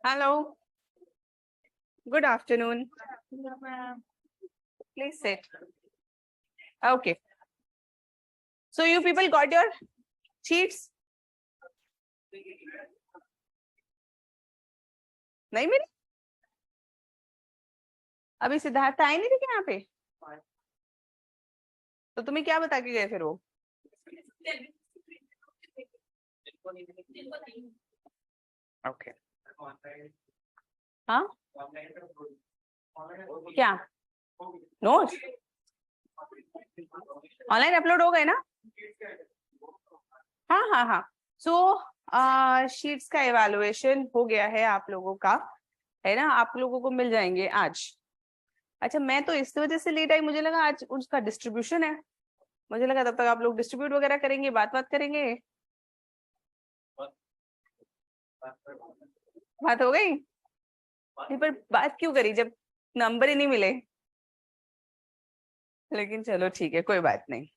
Hello. Good afternoon. Please sit. Okay. So you people got your sheets? नहीं मिली? अभी सिद्धार्थ आए नहीं थे क्या यहाँ पे? तो तुम्हें क्या बता के गए फिर वो? ओके. हाँ? क्या? नोट्स? ऑनलाइन अपलोड हो गए ना? हाँ हाँ हाँ. सो शीट्स का इवैल्यूएशन हो गया है आप लोगों का, है ना? आप लोगों को मिल जाएंगे आज. अच्छा, मैं तो इस वजह से लेट आई, मुझे लगा आज उसका डिस्ट्रीब्यूशन है. मुझे लगा तब तक आप लोग डिस्ट्रीब्यूट वगैरह करेंगे, बात करेंगे. बात हो गई नहीं, पर बात क्यों करी जब नंबर ही नहीं मिले? लेकिन चलो ठीक है, कोई बात नहीं.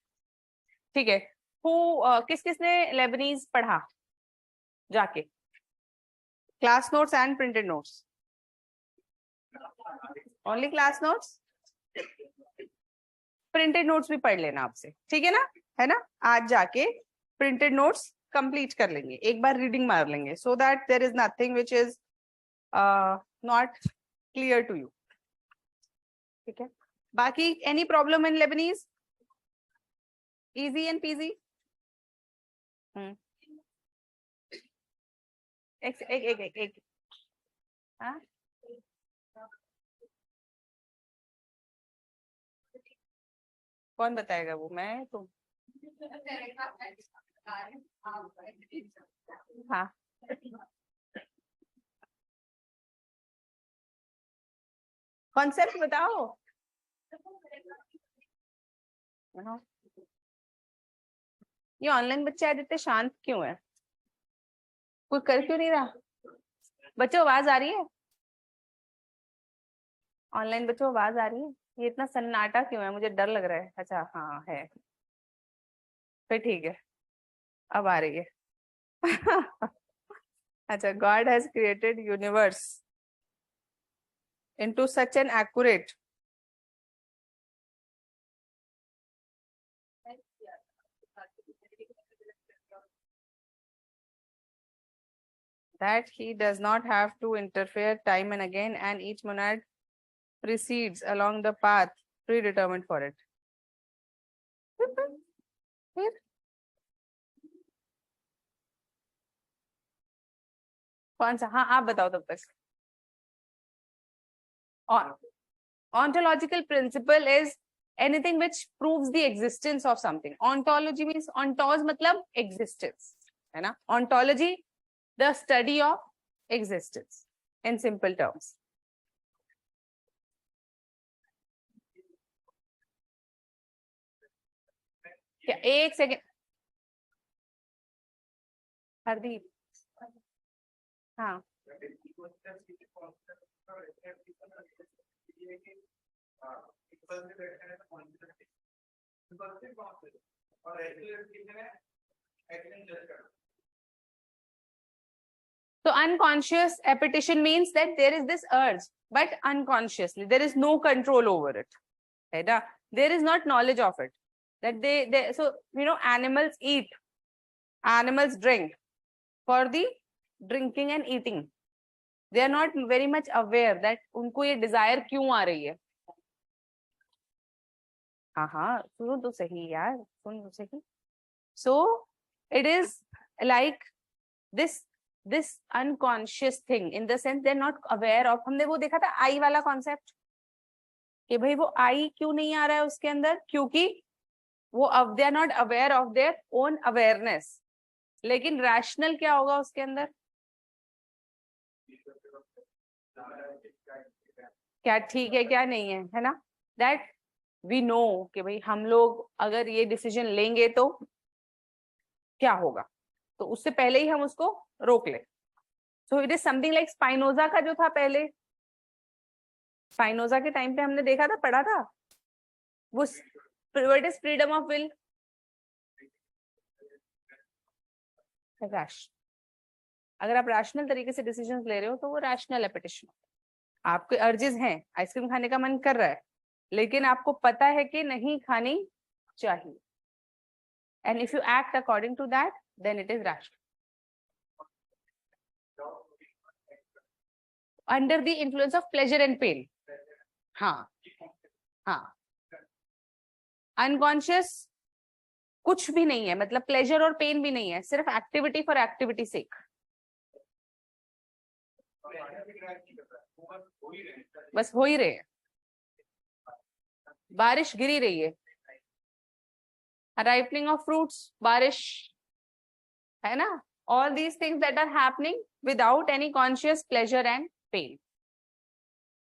ठीक है. किस किसने लेबनीज पढ़ा जाके? Class notes and printed notes? Only class notes? Printed notes भी पढ़ लेना आपसे, ठीक है ना? है ना? आज जाके प्रिंटेड नोट्स कंप्लीट कर लेंगे, एक बार रीडिंग मार लेंगे, so that there is nothing which is not clear to you. ठीक है. बाकी any problem in Leibniz? Easy and PG? एक एक एक एक, एक. हाँ? कौन बताएगा? वो मैं तुम? हाँ. कॉन्सेप्ट बताओ. ये ऑनलाइन बच्चे आज इतने शांत क्यों है? कोई कर क्यों नहीं रहा? बच्चों आवाज आ रही है? ऑनलाइन बच्चों आवाज आ रही है? ये इतना सन्नाटा क्यों है? मुझे डर लग रहा है. अच्छा हाँ है, फिर ठीक है, अब आ रही है. अच्छा. God has created universe into such an accurate that he does not have to interfere time and again, and each monad proceeds along the path predetermined for it. फिर कौन सा? हाँ आप बताओ तब तक. Ontological principle is anything which proves the existence of something. Ontology means ontos मतलब existence, है ना? Ontology, the study of existence in simple terms. क्या? एक सेकेंड. हरदीप. हाँ. So unconscious appetition means that there is this urge, but unconsciously there is no control over it. है ना? There is not knowledge of it. That they so you know, animals eat, animals drink for the drinking and eating. They are not very much aware that उनको ये desire क्यों आ रही है. हाँ हाँ सुनो तो सही यार, सुन तो सही. So it is like this unconscious thing in the sense they're not aware of. हमने वो देखा था आई वाला कॉन्सेप्ट कि भाई वो आई क्यों नहीं आ रहा है उसके अंदर, क्योंकि वो they are not aware of their own awareness. लेकिन रैशनल क्या होगा उसके अंदर? क्या ठीक है क्या नहीं है ना? दैट वी नो कि भाई हम लोग अगर ये डिसीजन लेंगे तो क्या होगा, तो उससे पहले ही हम उसको रोक ले. So it is something like Spinoza का जो था पहले, स्पाइनोजा के टाइम पे हमने देखा था, पढ़ा था वो. What is freedom of will? अगर आप रैशनल तरीके से डिसीजंस ले रहे हो तो वो रैशनल एपेटिशन। आपके अर्जेस हैं, आइसक्रीम खाने का मन कर रहा है, लेकिन आपको पता है कि नहीं खानी चाहिए, and if you act according to that then it is rational. Under the influence of pleasure and pain. हाँ हाँ, अनकॉन्शियस कुछ भी नहीं है, मतलब प्लेजर और पेन भी नहीं है, सिर्फ एक्टिविटी फॉर एक्टिविटी सेक। बस हो ही रहे हैं, बारिश गिरी रही है, राइपनिंग ऑफ फ्रूट्स, बारिश है ना, all these things that are happening without any conscious pleasure and pain,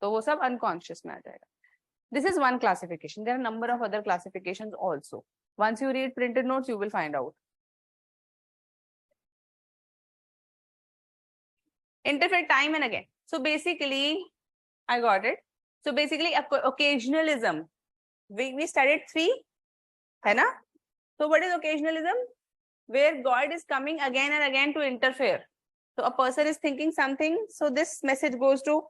तो वो सब अनकॉन्शियस में आ जाएगा। This is one classification. There are a number of other classifications also. Once you read printed notes, you will find out. Interpret time and again. So basically, I got it. So basically, occasionalism. We studied 3, है ना? So what is occasionalism? Where God is coming again and again to interfere. So a person is thinking something, so this message goes to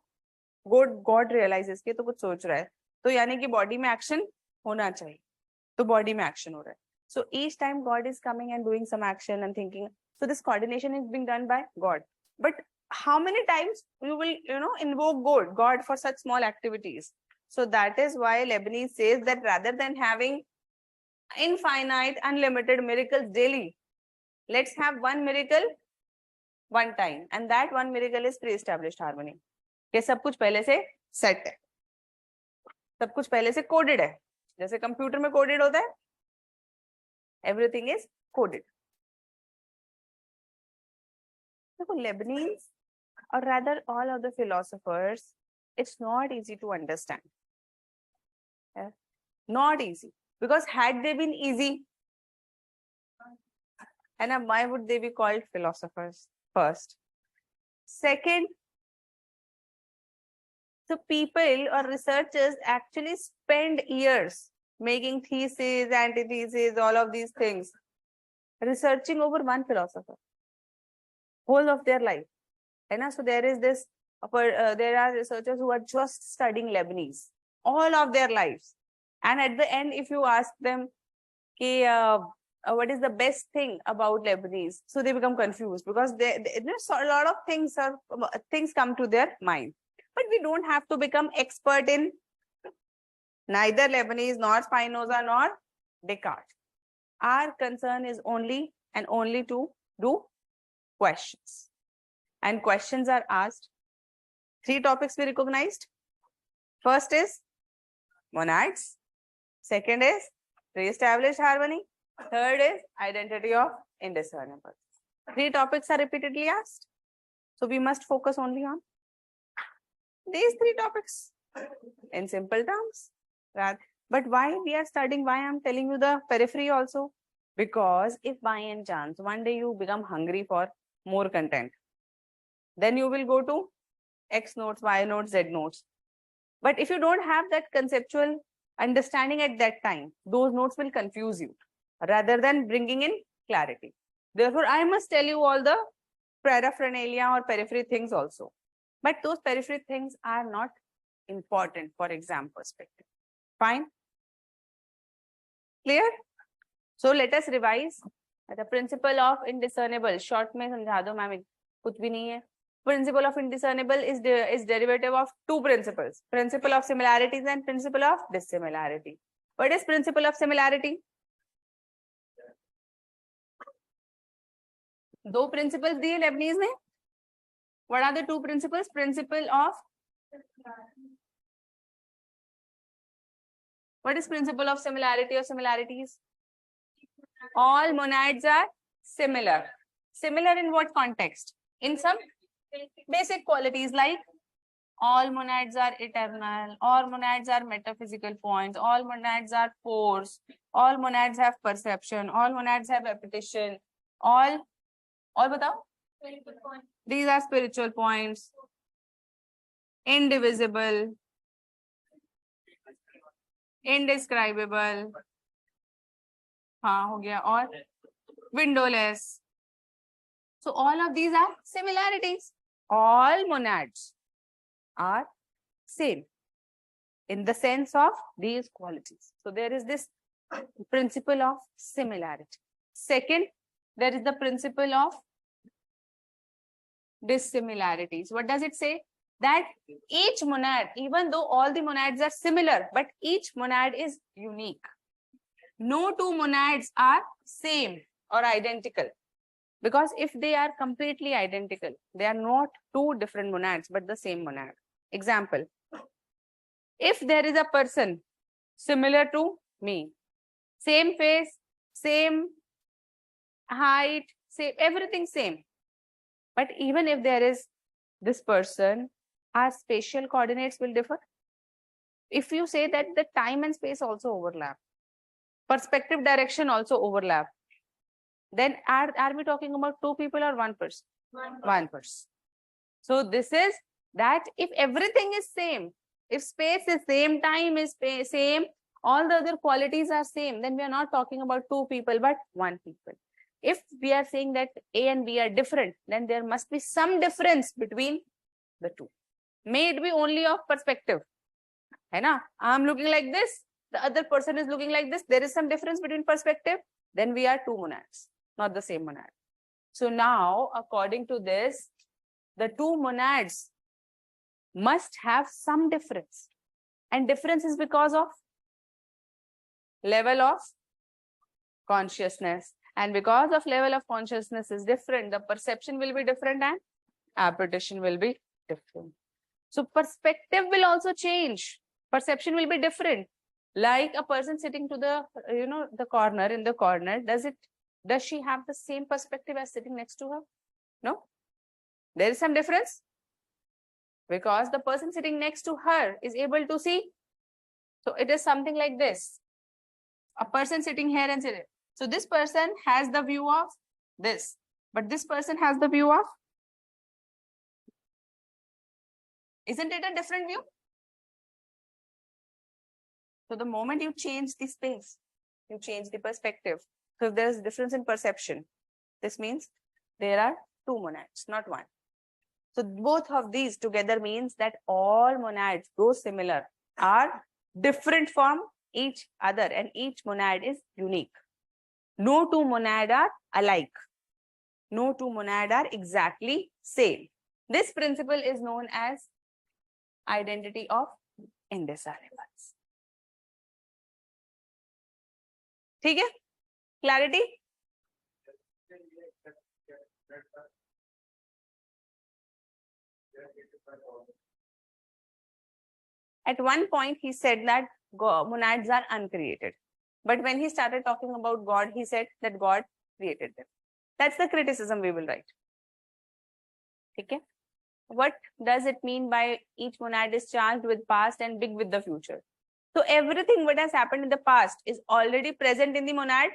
God. God realizes कि तो कुछ सोच रहा है, तो यानी कि बॉडी में एक्शन होना चाहिए, तो बॉडी में एक्शन हो रहा है. So each time God is coming and doing some action and thinking, so this coordination is being done by God. But how many times you will invoke God for such small activities? So that is why Leibniz says that rather than having infinite unlimited miracles daily, let's have one miracle one time, and that one miracle is pre-established harmony. ये सब कुछ पहले से set है, सब कुछ पहले से कोडेड है, जैसे कंप्यूटर में कोडेड होता है, एवरीथिंग इज कोडेड. देखो लेबनीज और rather all of the philosophers, it's not easy to understand. Not easy, because had they been easy, and why would they be called philosophers? First, second, so people or researchers actually spend years making theses, antitheses, all of these things, researching over one philosopher, whole of their life. And so there is this, there are researchers who are just studying Leibniz all of their lives. And at the end, if you ask them, what is the best thing about Leibniz? So they become confused, because there's a lot of things come to their mind. But we don't have to become expert in neither Leibniz, nor Spinoza, nor Descartes. Our concern is only and only to do questions. And questions are asked. 3 topics we recognized. First is monads. Second is pre-established harmony. Third is identity of indiscernibles. 3 topics are repeatedly asked. So we must focus only on these 3 topics in simple terms. But why we are studying, why I'm telling you the periphery also? Because if by any chance one day you become hungry for more content, then you will go to X notes, Y notes, Z notes. But if you don't have that conceptual understanding at that time, those notes will confuse you rather than bringing in clarity. Therefore, I must tell you all the paraphernalia or periphery things also. But those periphery things are not important for exam perspective. Fine? Clear? So let us revise. The principle of indiscernible. Short में समझा दो ma'am, कुछ भी नहीं है. Principle of indiscernible is derivative of 2 principles: principle of similarities and principle of dissimilarity. What is principle of similarity? 2 principles दिए Lebanese ने. What are the 2 principles? Principle of, what is principle of similarity or similarities? All monads are similar. Similar in what context? In some basic qualities, like all monads are eternal, all monads are metaphysical points, all monads are force, all monads have perception, all monads have repetition, all batao? These are spiritual points. Indivisible, indescribable, हाँ हो गया, और windowless, So all of these are similarities. All monads are same in the sense of these qualities. So there is this principle of similarity. Second, there is the principle of dissimilarities. What does it say? That each monad, even though all the monads are similar, but each monad is unique. No two monads are same or identical. Because if they are completely identical, they are not two different monads, but the same monad. Example, if there is a person similar to me, same face, same height, same, everything same. But even if there is this person, our spatial coordinates will differ. If you say that the time and space also overlap, perspective direction also overlap, then are we talking about two people or one person? One person. So this is that if everything is same, if space is same, time is same, all the other qualities are same, then we are not talking about two people, but one people. If we are saying that A and B are different, then there must be some difference between the two. May it be only of perspective. Hai na? I'm looking like this, the other person is looking like this. There is some difference between perspective. Then we are two monads, not the same monad. So now, according to this, the two monads must have some difference. And difference is because of level of consciousness. And because of level of consciousness is different, the perception will be different and appreciation will be different. So perspective will also change. Perception will be different. Like a person sitting to the, the corner, in the corner, does she have the same perspective as sitting next to her? No. There is some difference. Because the person sitting next to her is able to see. So it is something like this. A person sitting here and sitting. So this person has the view of this. But this person has the view of. Isn't it a different view? So the moment you change the space, you change the perspective. So there is difference in perception. This means there are two monads, not one. So both of these together means that all monads, though similar, are different from each other and each monad is unique. No two monad are alike. No two monad are exactly same. This principle is known as identity of indissolubles. ठीक है? Clarity? At one point, he said that monads are uncreated. But when he started talking about God, he said that God created them. That's the criticism we will write. Okay? What does it mean by each monad is charged with past and big with the future? So everything what has happened in the past is already present in the monad.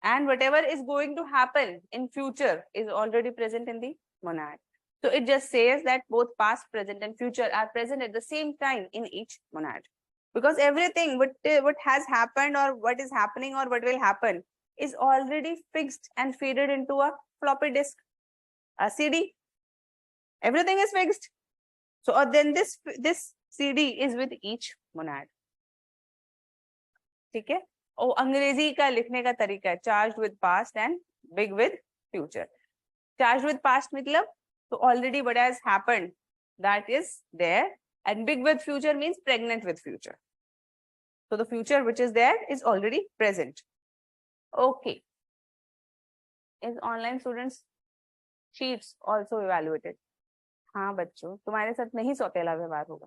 And whatever is going to happen in future is already present in the monad. So it just says that both past, present, and future are present at the same time in each monad. Because everything what has happened or what is happening or what will happen is already fixed and faded into a floppy disk, a CD. Everything is fixed. So then this CD is with each monad. ठीक है? Oh, अंग्रेजी का लिखने का तरीका है charged with past and big with future. Charged with past मतलब so already what has happened that is there, and big with future means pregnant with future. So the future which is there is already present. Okay. Is online students sheets also evaluated? हाँ बच्चों, तुम्हारे साथ नहीं सौतेला व्यवहार होगा.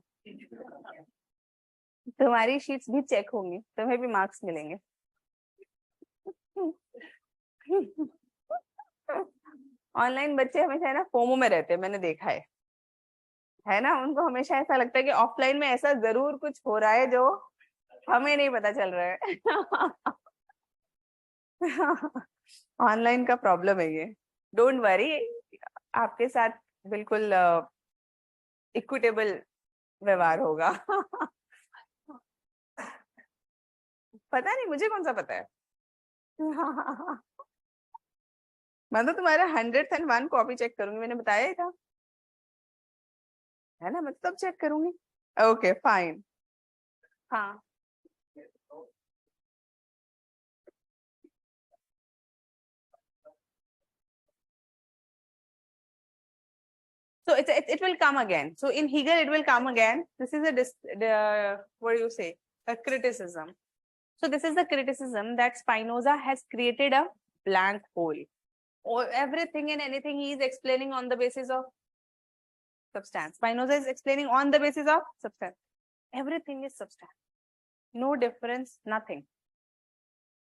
तुम्हारी sheets भी चेक होंगी, तुम्हें भी मार्क्स मिलेंगे. ऑनलाइन बच्चे हमेशा है ना फोमो में रहते हैं, मैंने देखा है ना. उनको हमेशा ऐसा लगता है कि ऑफलाइन में ऐसा जरूर कुछ हो रहा है जो हमें नहीं पता चल रहा है. ऑनलाइन का प्रॉब्लम है ये. डोंट वरी, आपके साथ बिल्कुल इक्विटेबल व्यवहार होगा. पता नहीं मुझे कौन सा पता है. मैं तो तुम्हारा 101 कॉपी चेक करूंगी, मैंने बताया ही था, है ना, मैं तब चेक करूंगी। Okay fine. हाँ so it will come again. So in Hegel it will come again. This is what do you say, a criticism. So this is the criticism that Spinoza has created a blank hole, or everything and anything he is explaining on the basis of substance. Spinoza is explaining on the basis of substance. Everything is substance, no difference, nothing,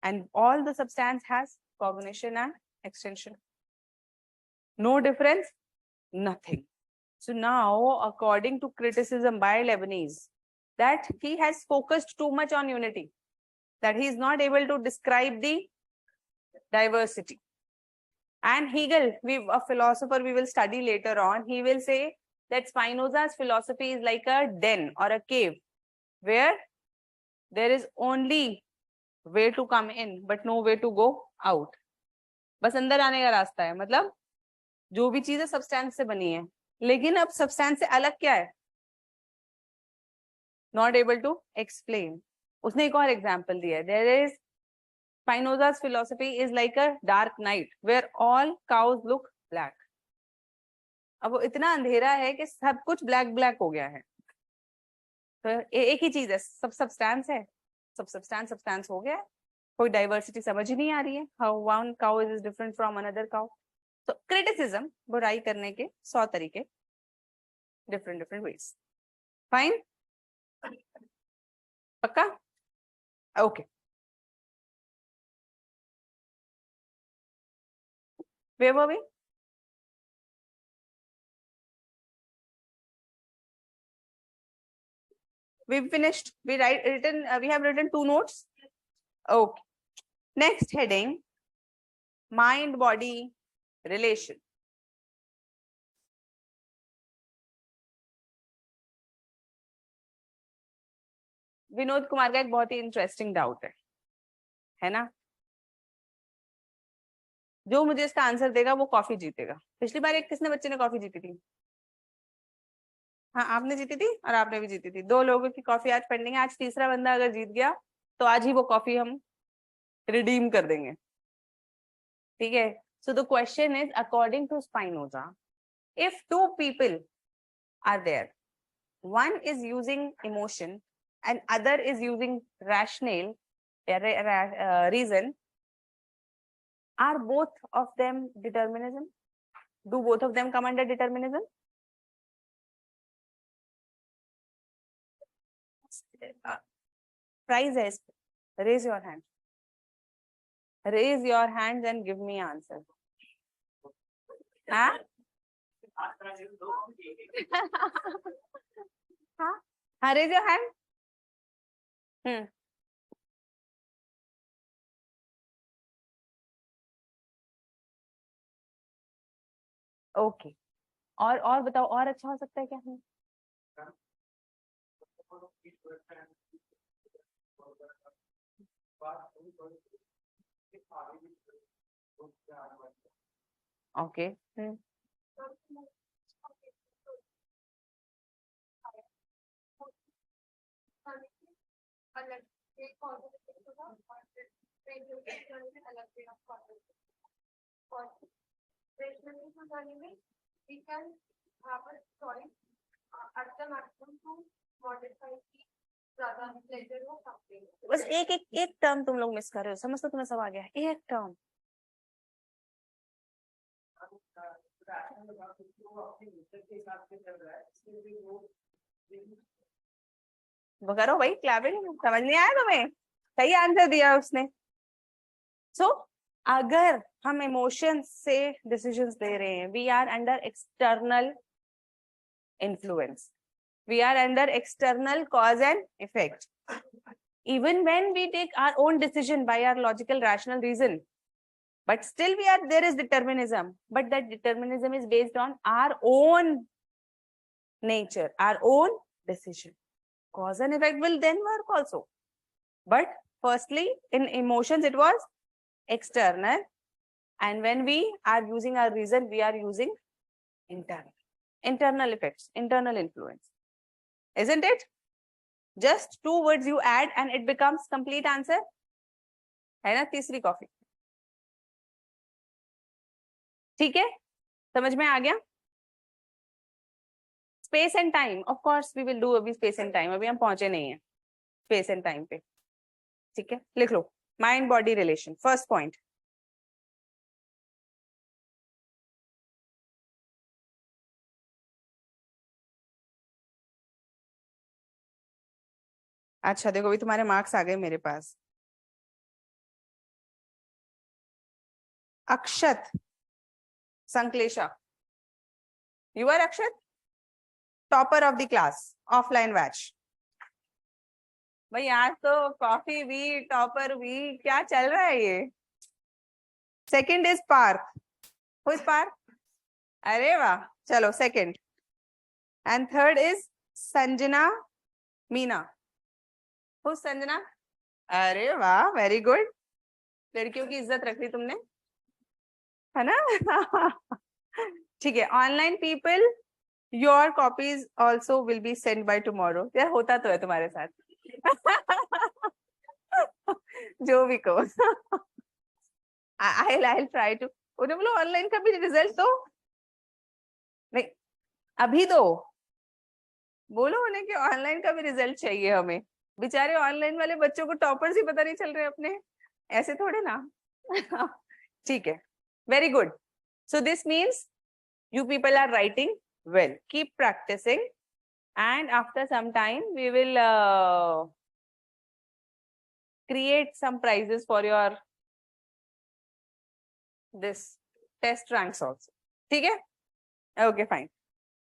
and all the substance has cognition and extension, no difference, nothing. So now, according to criticism by Leibniz, that he has focused too much on unity, that he is not able to describe the diversity. And Hegel, a philosopher we will study later on, he will say that Spinoza's philosophy is like a den or a cave, where there is only way to come in, but no way to go out. बस अंदर आने का रास्ता है, मतलब जो भी चीजें सब्सटेंस से बनी है, लेकिन अब सब्सटेंस से अलग क्या है, नॉट एबल टू एक्सप्लेन. उसने एक और एग्जाम्पल दिया है, there is Spinoza's philosophy is like a dark night where all cows look black. अब वो इतना अंधेरा है कि सब कुछ ब्लैक ब्लैक हो गया है. तो एक ही चीज है, सब सब्सटेंस है, सब सब्सटेंस हो गया है, कोई डाइवर्सिटी समझ ही नहीं आ रही है. How one cow is different from another cow. तो क्रिटिसिज्म, बुराई करने के 100 तरीके, डिफरेंट वेज. फाइन, पक्का, okay. Where were we? We finished. We have written 2 notes. Okay. Next heading, mind-body relation. Vinod Kumar का एक बहुत ही इंटरेस्टिंग डाउट है ना. जो मुझे इसका आंसर देगा वो कॉफी जीतेगा. पिछली बार एक किसने बच्चे ने कॉफी जीती थी? हाँ, आपने जीती थी और आपने भी जीती थी. 2 लोगों की कॉफी आज पेंडिंग है. आज तीसरा बंदा अगर जीत गया तो आज ही वो कॉफी हम रिडीम कर देंगे, ठीक है. So the question is, according to Spinoza, if 2 people are there, one is using emotion and other is using rational reason, are both of them determinism? Do both of them come under determinism? Prize is, raise your hand. Raise your hands and give me answer. हाँ? हाँ, raise your hand. Okay. और बताओ, और अच्छा हो सकता है क्या? Okay. We can have a choice at the maximum to modify the pleasure or something. बस एक टर्म तुम लोग मिस कर रहे हो. समझ तो तुम्हें सब आ गया है. एक टर्म वो करो भाई. क्लैपिंग समझ नहीं आया तुम्हें? सही आंसर दिया उसने. सो अगर हम इमोशंस से डिसीजंस ले रहे हैं, we are under external influence, we are under external cause and effect. Even when we take our own decision by our logical rational reason, but still there is determinism, but that determinism is based on our own nature, our own decision. Cause and effect will then work also. But firstly, in emotions, it was external, And when we are using our reason, we are using internal effects, internal influence. Isn't it? Just 2 words you add and it becomes complete answer. है ना? तीसरी coffee. ठीक है? समझ में आ गया? Space and time. Of course, we will do अभी space and time. अभी हम पहुंचे नहीं हैं space and time पे. ठीक है? लिख लो. Mind body relation. First point. अच्छा देखो अभी तुम्हारे मार्क्स आ गए मेरे पास. अक्षत संकलेशा. You are Akshat? Topper of the class. Offline batch. भाई आज तो कॉफी भी टॉपर भी क्या चल रहा है ये. Second is Parth. Who is Parth? अरे वाह चलो second. And third is Sanjana Meena. Who Sanjana? अरे वाह वेरी गुड. लड़कियों की इज्जत रख ली तुमने है ना. ठीक है. Online people your copies also will be send by tomorrow. यार होता तो है तुम्हारे साथ. जो भी कहो. I'll try to. उन्हें बोलो ऑनलाइन का भी रिजल्ट दो. नहीं अभी दो. बोलो उन्हें कि ऑनलाइन का भी रिजल्ट चाहिए हमें. बेचारे ऑनलाइन वाले बच्चों को टॉपर्स ही पता नहीं चल रहे अपने. ऐसे थोड़े ना. ठीक है. Very good. So this means you people are writing well. Keep practicing and after some time we will create some prizes for your this test ranks also. ठीक है? Okay, fine.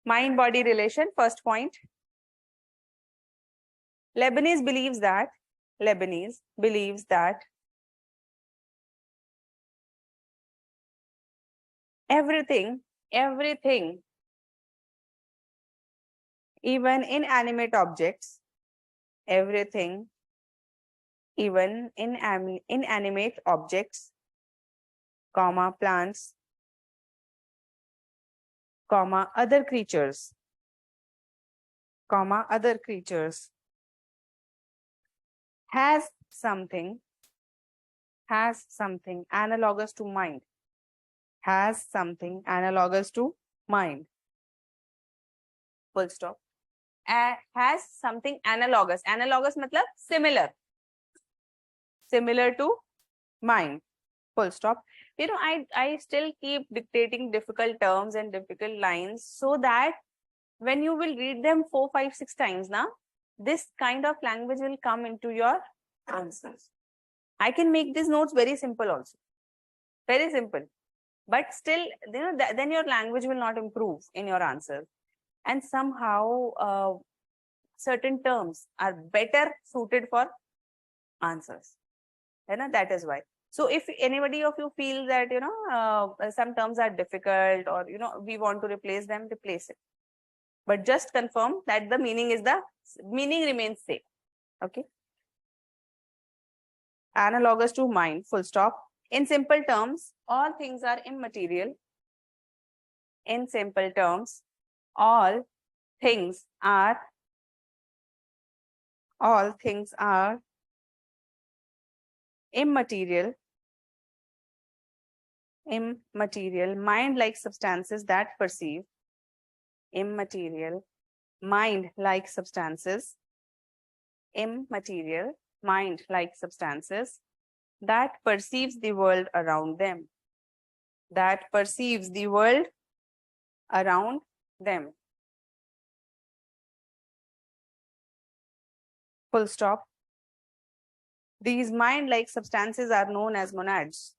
Mind body relation. First point. Leibniz believes that everything, even inanimate objects, everything, even inanimate objects, comma, plants, comma, other creatures, has something analogous to mind. Has something analogous to mind. Full stop. Has something analogous. Analogous मतलब similar. Similar to mind. Full stop. You know, I still keep dictating difficult terms and difficult lines so that when you will read them 4, 5, 6 times now, this kind of language will come into your answers. I can make these notes very simple also. Very simple. But still, you know, then your language will not improve in your answers. And somehow, certain terms are better suited for answers. You know, that is why. So if anybody of you feel that, you know, some terms are difficult or, you know, we want to replace them, replace it. But just confirm that the meaning remains same. Okay. Analogous to mind, full stop. In simple terms, all things are immaterial. In simple terms, all things are immaterial, mind-like substances that perceive. Immaterial, mind-like substances. Immaterial, mind-like substances that perceives the world around them. That perceives the world around them. Full stop. These mind-like substances are known as monads.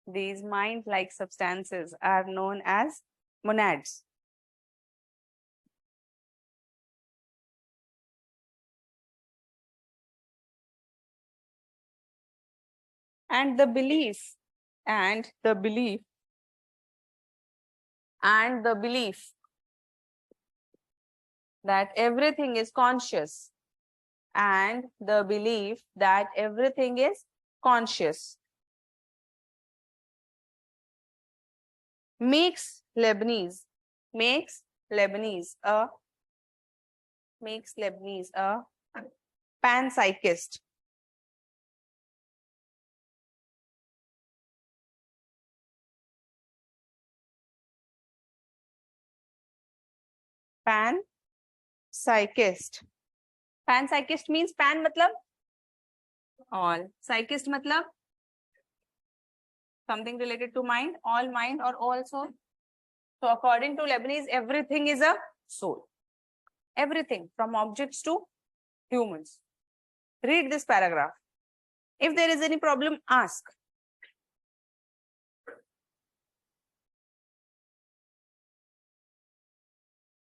These mind-like substances are known as monads. And the belief that everything is conscious, and the belief that everything is conscious makes Leibniz a panpsychist. Panpsychist. Panpsychist means pan मतलब all. Psychist मतलब something related to mind, all mind or all soul. So according to Leibniz, everything is a soul. Everything from objects to humans. Read this paragraph. If there is any problem, ask.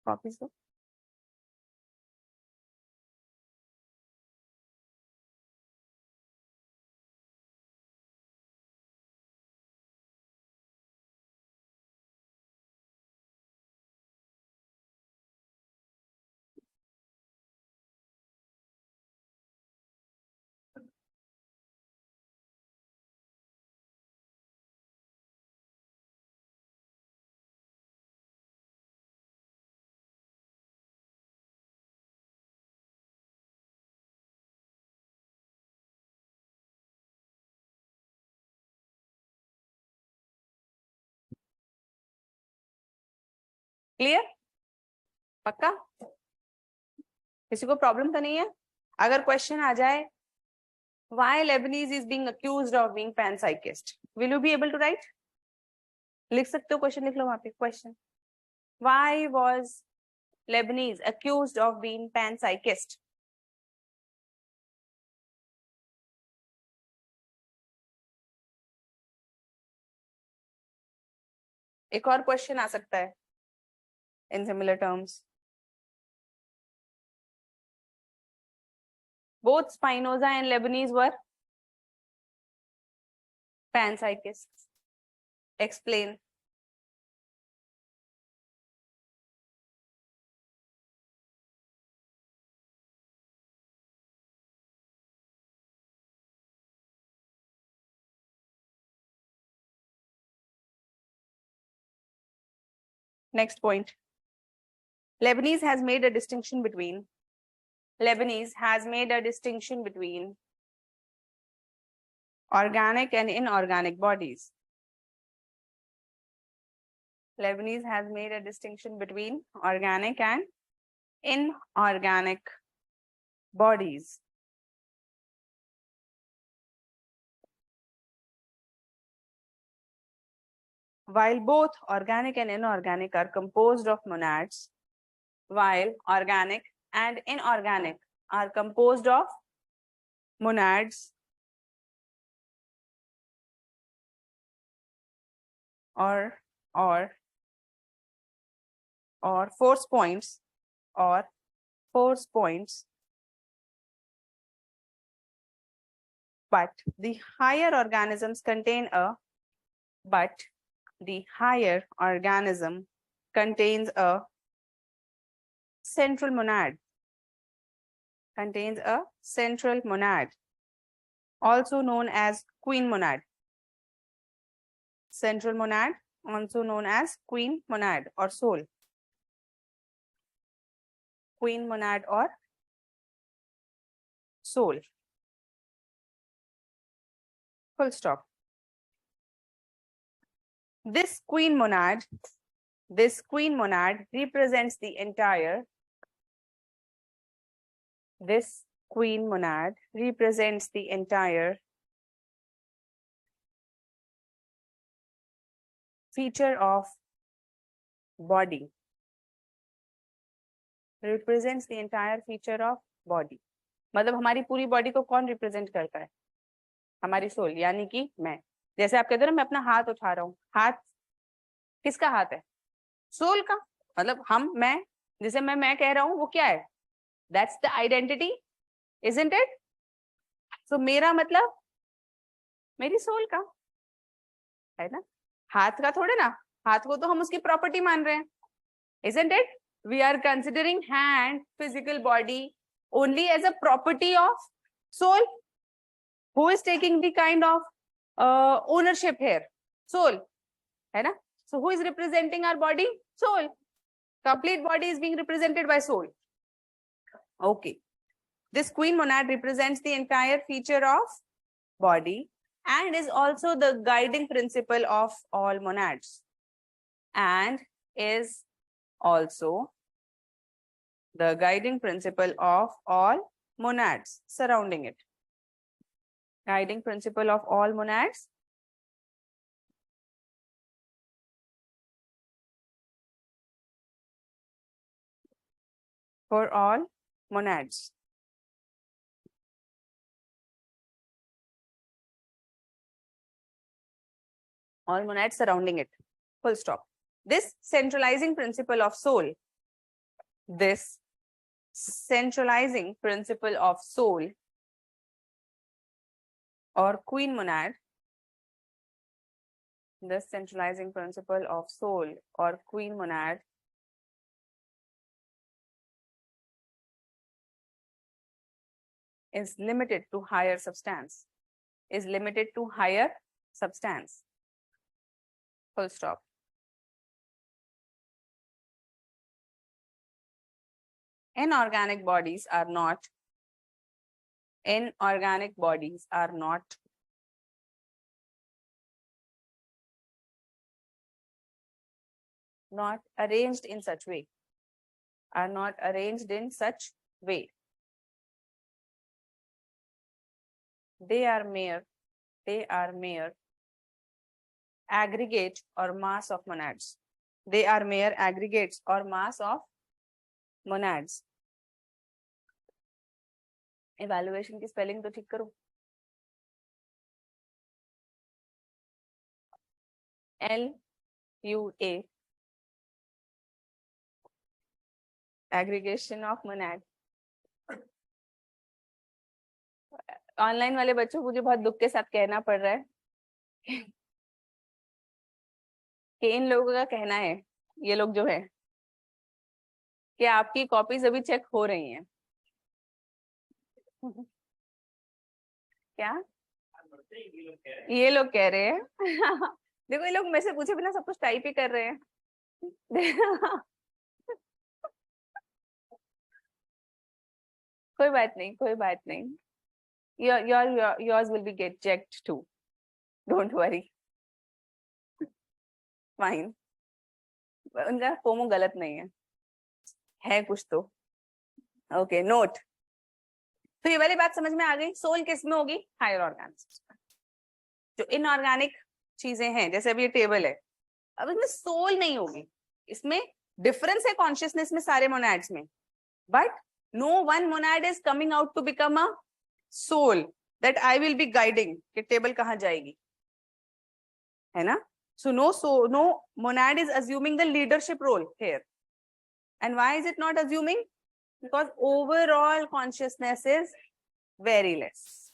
Copies. Clear? पक्का? किसी को problem तो नहीं है? अगर question आ जाए why Leibniz is being accused of being panpsychist, will you be able to write? लिख सकते हो, क्वेश्चन लिख लो वहां पे. Question, why was Leibniz accused of being panpsychist? एक और क्वेश्चन आ सकता है in similar terms. Both Spinoza and Leibniz were panpsychists. Explain. Next point. Leibniz has made a distinction between organic and inorganic bodies. Leibniz has made a distinction between organic and inorganic bodies. While both organic and inorganic are composed of monads, while organic and inorganic are composed of monads or force points, but the higher organisms contain a central monad, also known as queen monad. Central monad, also known as queen monad or soul. Queen monad or soul. Full stop. This queen monad represents the entire feature of body. Represents the entire feature of body. मतलब हमारी पूरी body को कौन represent करता है? हमारी soul, यानी कि मैं. जैसे आप कहते हो ना, मैं अपना हाथ उठा रहा हूँ, हाथ किसका हाथ है? सोल का. मतलब हम, मैं, जिसे मैं कह रहा हूँ, वो क्या है? That's the identity, isn't it? So मेरा मतलब मेरी सोल का है ना, हाथ का थोड़े ना. हाथ को तो हम उसकी प्रॉपर्टी मान रहे हैं, isn't it? We are considering hand, physical body, only as a property of soul. Who is taking the kind of ownership here? Soul, है ना? So who is representing our body? Soul. Complete body is being represented by soul. Okay. This queen monad represents the entire feature of body and is also the guiding principle of all monads, and is also the guiding principle of all monads surrounding it. Guiding principle of all monads. For all monads. All monads surrounding it. Full stop. This centralizing principle of soul, this centralizing principle of soul or queen monad, this centralizing principle of soul or queen monad is limited to higher substance, is limited to higher substance. Full stop. Inorganic bodies are not arranged in such way, are not arranged in such way. They are mere aggregate or mass of monads. They are mere aggregates or mass of monads. Evaluation की spelling तो ठीक करो. LUA, aggregation of monad. Online वाले बच्चों को मुझे बहुत दुख के साथ कहना पड़ रहा है कि इन लोगों का कहना है, ये लोग जो है, कि आपकी कॉपीज अभी चेक हो रही हैं. क्या ये लोग कह रहे हैं? देखो ये लोग मेरे से पूछे बिना सब कुछ टाइप ही कर रहे हैं. कोई बात नहीं, कोई बात नहीं. Yours will be get checked too. Don't worry. Fine. उनका फोमो गलत नहीं है कुछ तो. Okay, note. तो ये वाली बात समझ में आ गई. सोल किस में होगी? Higher organisms. जो इनऑर्गेनिक चीजें हैं, जैसे अभी ये टेबल है, अब इसमें सोल नहीं होगी. इसमें डिफरेंस है कॉन्शियसनेस में सारे मोनाड्स में, but no one monad is coming out to become a soul that I will be guiding कि टेबल कहाँ जाएगी, है ना? So no monad is assuming the leadership role here. And why is it not assuming? Because overall consciousness is very less.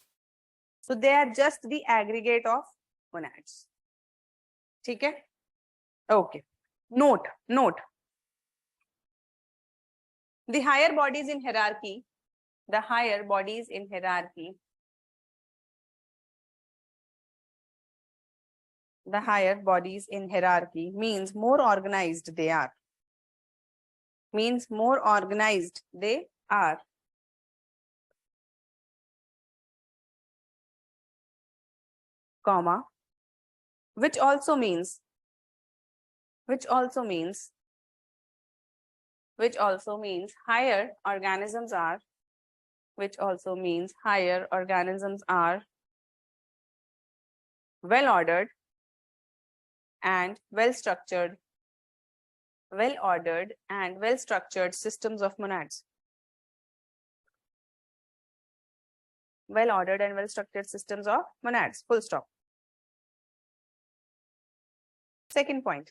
So they are just the aggregate of monads. ठीक है? Okay. Note. The higher bodies in hierarchy, means more organized they are. Comma, which also means higher organisms are well ordered and well structured systems of monads. Well ordered and well structured systems of monads. Full stop. Second point.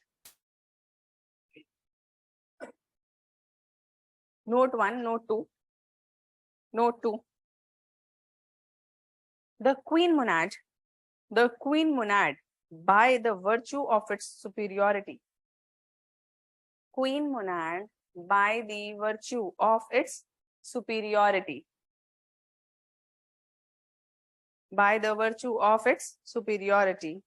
Note 1, note 2. Note 2. The queen monad, by the virtue of its superiority. Queen monad by the virtue of its superiority. by the virtue of its superiority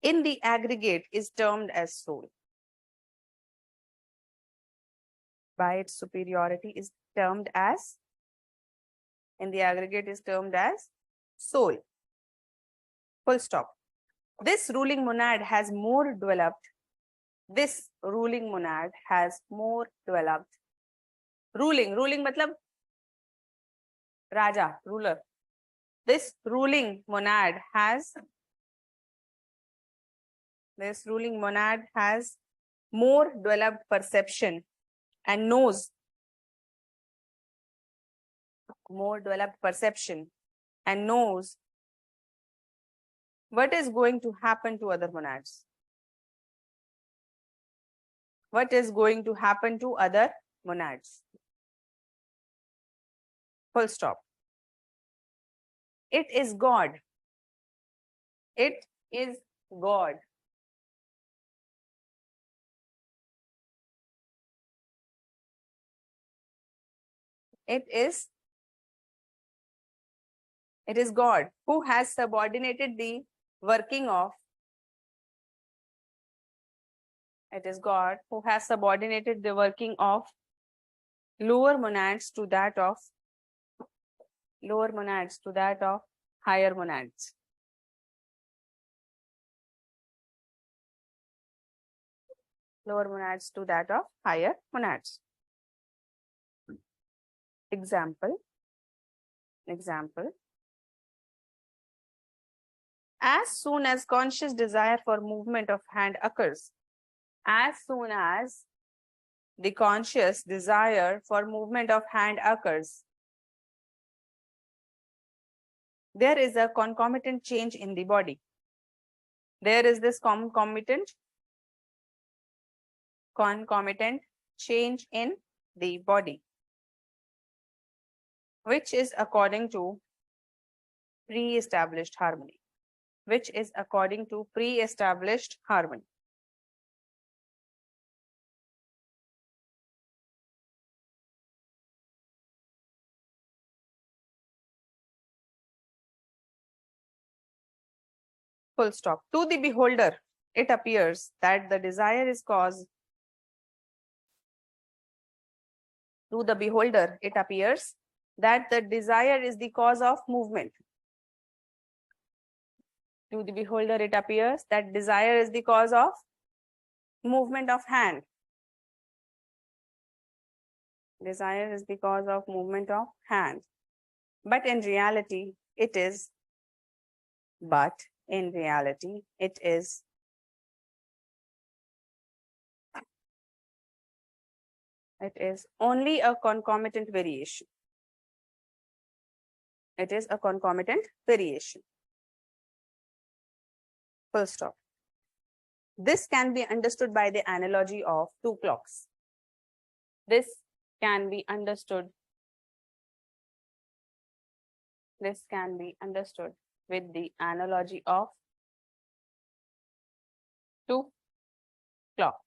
in the aggregate is termed as soul. By its superiority is termed as, in the aggregate is termed as soul. Full stop. This ruling monad has more developed. This ruling monad has more developed. Ruling matlab Raja, ruler. This ruling monad has more developed perception and knows what is going to happen to other monads. What is going to happen to other monads? Full stop. It is God. It is God. It is God who has subordinated the working of, lower monads to that of higher monads. Lower monads to that of higher monads. Example. As soon as conscious desire for movement of hand occurs, as soon as the conscious desire for movement of hand occurs, there is a concomitant change in the body. There is this concomitant change in the body, which is according to pre-established harmony. Full stop. To the beholder, it appears that the desire is caused. To the beholder, it appears that the desire is the cause of movement. To the beholder, it appears that desire is the cause of movement of hand. Desire is the cause of movement of hand. But in reality, it is only a concomitant variation. It is a concomitant variation. Full stop. This can be understood by the analogy of two clocks. This can be understood with the analogy of two clocks.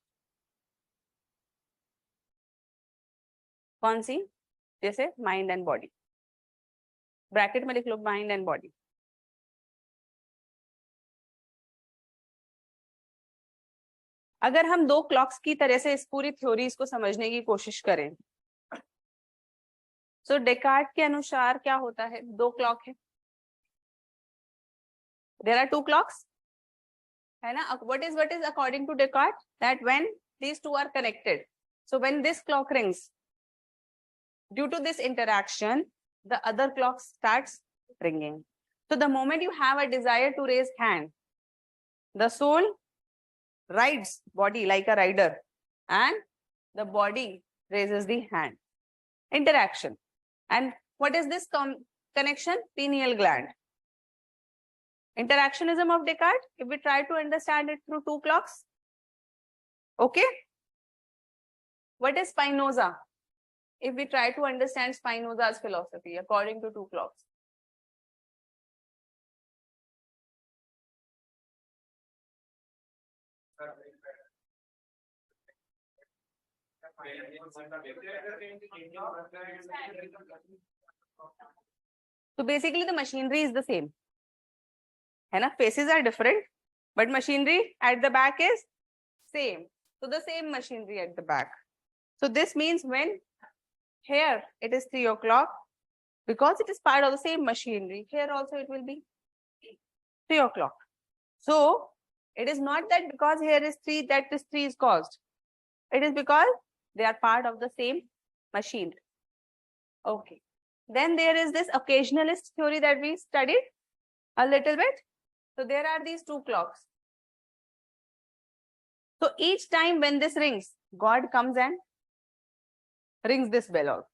कौन सी? जैसे mind and body, bracket में लिख लो mind and body. अगर हम दो clocks की तरह से इस पूरी थ्योरी को समझने की कोशिश करें, तो डेकार्ट के अनुसार क्या होता है? दो क्लॉक है, देयर आर टू क्लॉक्स, है ना? What is according to Descartes? That when these two are connected, so when this clock rings, due to this interaction, the other clock starts ringing. So the moment you have a desire to raise hand, the soul rides body like a rider, and the body raises the hand. Interaction. And what is this connection? Pineal gland. Interactionism of Descartes, if we try to understand it through two clocks. Okay? What is Spinoza? If we try to understand Spinoza's philosophy according to two clocks. So basically the machinery is the same. है ना? Faces are different, but machinery at the back is same. So the same machinery at the back. So this means when here it is 3 o'clock, because it is part of the same machinery, here also it will be 3 o'clock. So it is not that because here is 3 that this 3 is caused. It is because they are part of the same machine. Okay. Then there is this occasionalist theory that we studied a little bit. So there are these two clocks. So each time when this rings, God comes and rings this bell also.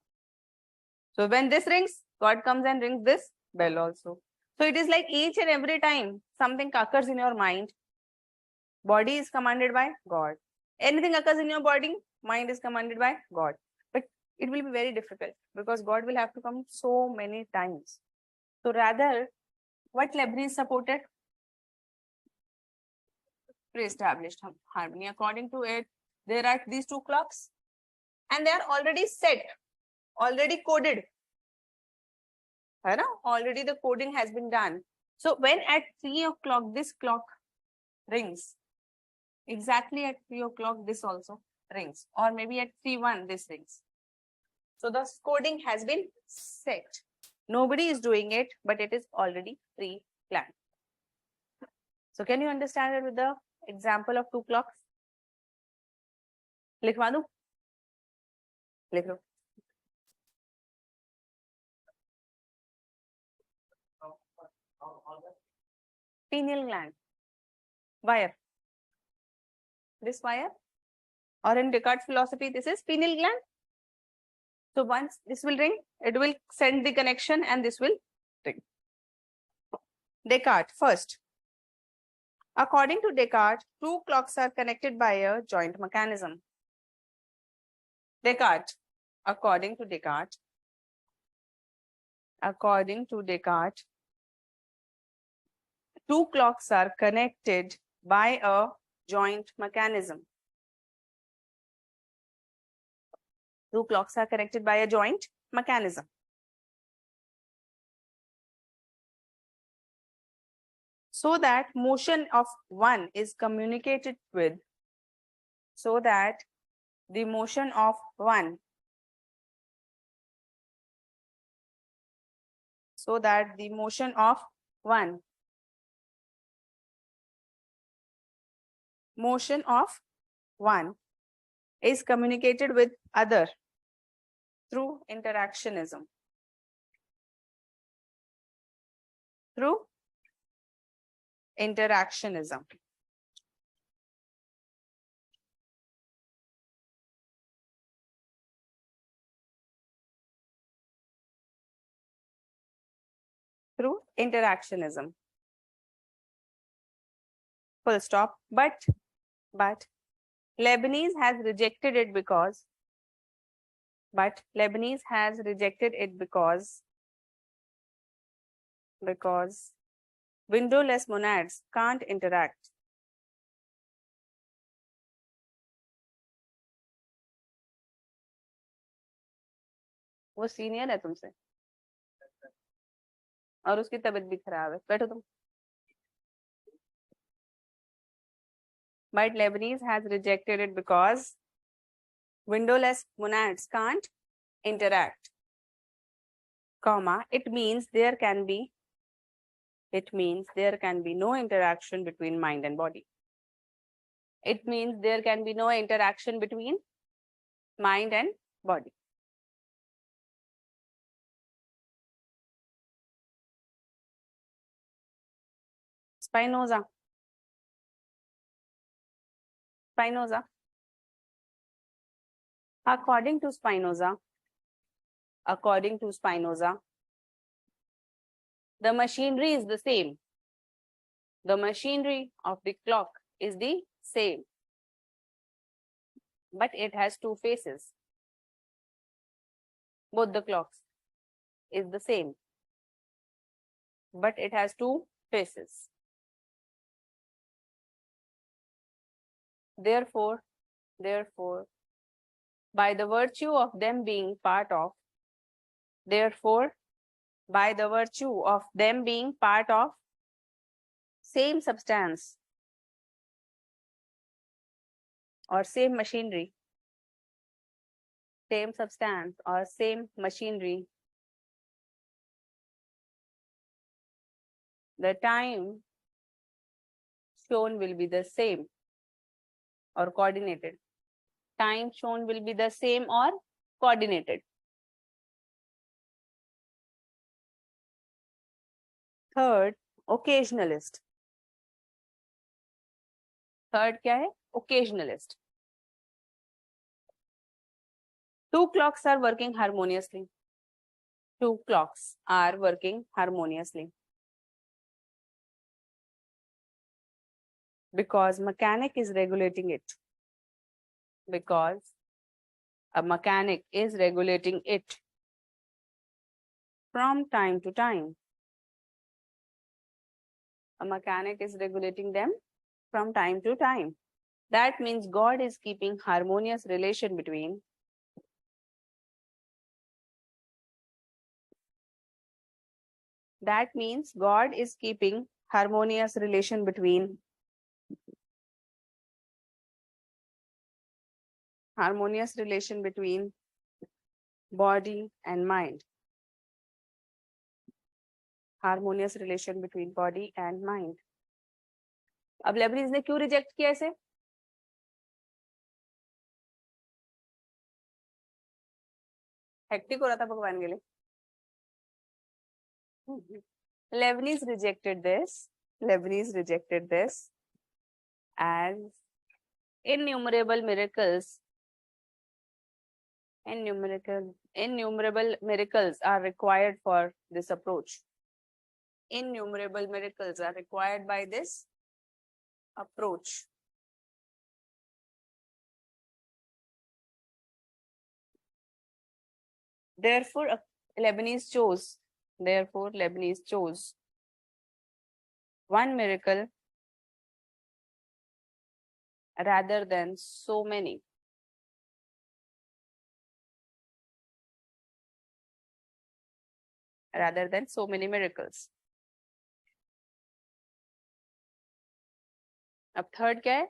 So when this rings, God comes and rings this bell also. So it is like each and every time something occurs in your mind, body is commanded by God. Anything occurs in your body, mind is commanded by God. But it will be very difficult because God will have to come so many times. So rather, what Leibniz supported? Pre-established harmony. According to it, there are these two clocks and they are already set, already coded. Already the coding has been done. So when at 3 o'clock this clock rings, exactly at 3 o'clock this also rings, or maybe at 3:01 this rings. So the coding has been set. Nobody is doing it, but it is already pre-planned. So can you understand it with the example of two clocks? लिखवा दूं? लिख लो. Pineal gland. Wire. This wire. Or in Descartes' philosophy, this is pineal gland. So once this will ring, it will send the connection and this will ring. Descartes, first. According to Descartes, two clocks are connected by a joint mechanism. Descartes, according to Descartes, two clocks are connected by a joint mechanism. Two clocks are connected by a joint mechanism. So that motion of one is communicated with, so that the motion of one, motion of one is communicated with other through interactionism. Through interactionism. Through interactionism. Full stop. But Leibniz has rejected it because windowless monads can't interact. वो senior है तुमसे और उसकी तबीयत भी खराब है. बैठो तुम. But Leibniz has rejected it because windowless monads can't interact, comma, it means there can be no interaction between mind and body. It means there can be no interaction between mind and body. Spinoza. According to Spinoza, the machinery is the same. The machinery of the clock is the same, but it has two faces. Both the clocks is the same, but it has two faces. Therefore, by the virtue of them being part of, therefore, by the virtue of them being part of same substance or same machinery, same substance or same machinery, the time shown will be the same or coordinated. Time shown will be the same or coordinated. Third, occasionalist. Third क्या है? Occasionalist. Two clocks are working harmoniously. Two clocks are working harmoniously. Because mechanic is regulating it. Because a mechanic is regulating it from time to time. A mechanic is regulating them from time to time. That means God is keeping harmonious relation between God is keeping harmonious relation between body and mind. Harmonious relation between body and mind. अब Lebanese ने क्यों reject किया इसे? Hectic हो रहा था भगवान के लिए. Leibniz rejected this as innumerable miracles are required for this approach. Innumerable miracles are required by this approach. Therefore, Leibniz chose one miracle rather than so many. Miracles. अब थर्ड क्या है?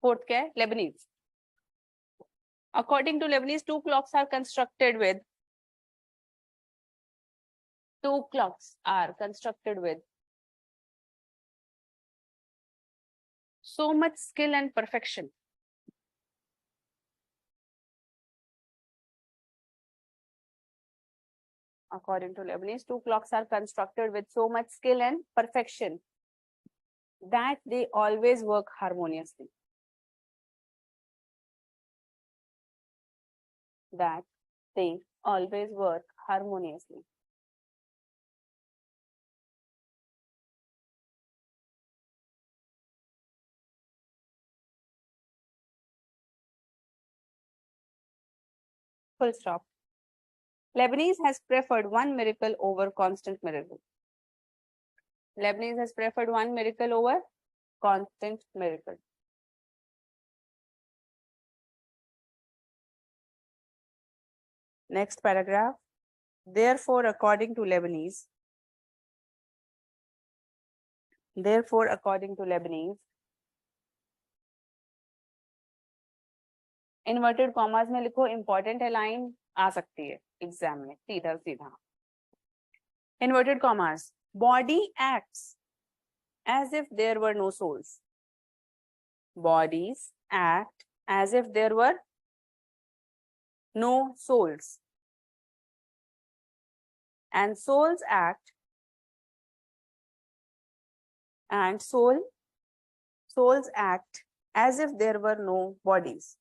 फोर्थ क्या है? Leibniz. According to Leibniz, two clocks are constructed with so much skill and perfection. According to Leibniz, two clocks are constructed with so much skill and perfection that they always work harmoniously. Full stop. Leibniz has preferred one miracle over constant miracle. Leibniz has preferred one miracle over constant miracle. Next paragraph. Therefore, according to Leibniz, inverted commas में लिखो, important है, line आ सकती है exam में सीधा सीधा. Inverted commas. Body acts as if there were no souls. Bodies act as if there were no souls. And souls act as if there were no bodies.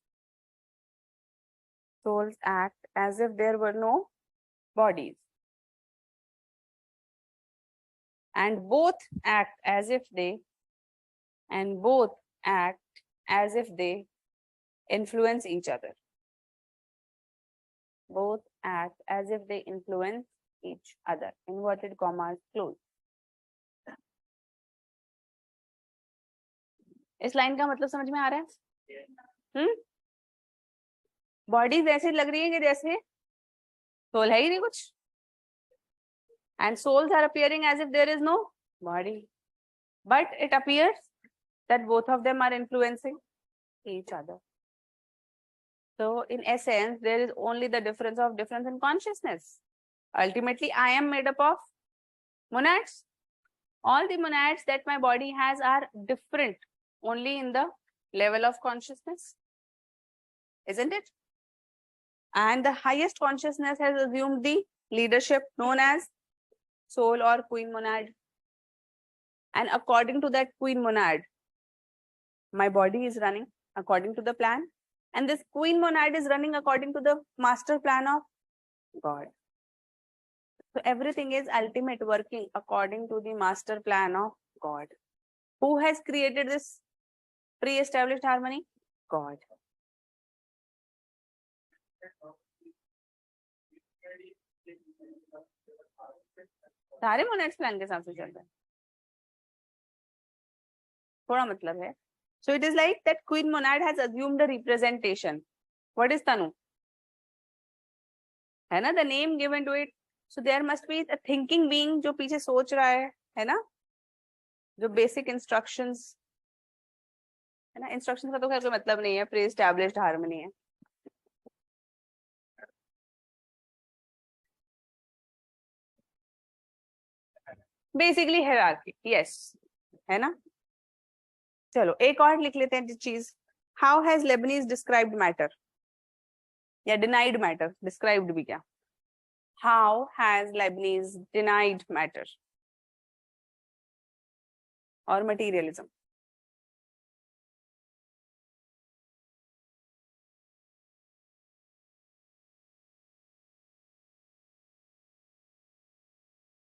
Souls act as if there were no bodies. And both act as if they influence each other. Both act as if they influence each other. Inverted commas close. इस line का मतलब समझ में आ रहा है? Bodies ऐसे लग रही है कि जैसे सोल है ही नहीं कुछ. And souls are appearing as if there is no body. But it appears that both of them are influencing each other. So in essence, there is only the difference in consciousness. Ultimately, I am made up of monads. All the monads that my body has are different only in the level of consciousness, isn't it? And the highest consciousness has assumed the leadership known as soul or queen monad. And according to that queen monad, my body is running according to the plan. And this queen monad is running according to the master plan of God. So everything is ultimate working according to the master plan of God. Who has created this pre-established harmony? God. सारे मोनेट्स plan के हिसाब से चल रहे हैं, थोड़ा मतलब है. So it is like that queen monad has assumed a representation. What is Tanu? है ना, the name given to it. So there must be a thinking being जो पीछे सोच रहा है ना, जो basic instructions है ना, instructions का तो खैर कोई मतलब नहीं है, pre-established harmony है. Basically hierarchy, yes, है ना. चलो एक और लिख लेते हैं चीज. How has Leibniz described matter? या denied matter? Described भी क्या? How has Leibniz denied matter or materialism?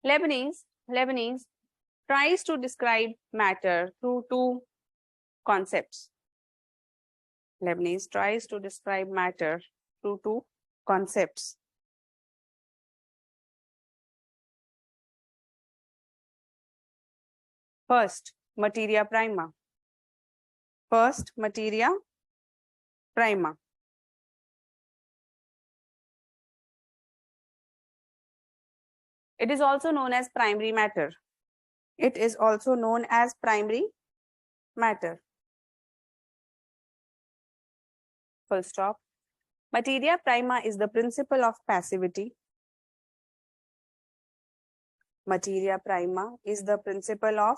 Leibniz tries to describe matter through two concepts. Leibniz tries to describe matter through two concepts. First, materia prima. First, materia prima. It is also known as primary matter. It is also known as primary matter. Full stop. Materia prima is the principle of passivity. Materia prima is the principle of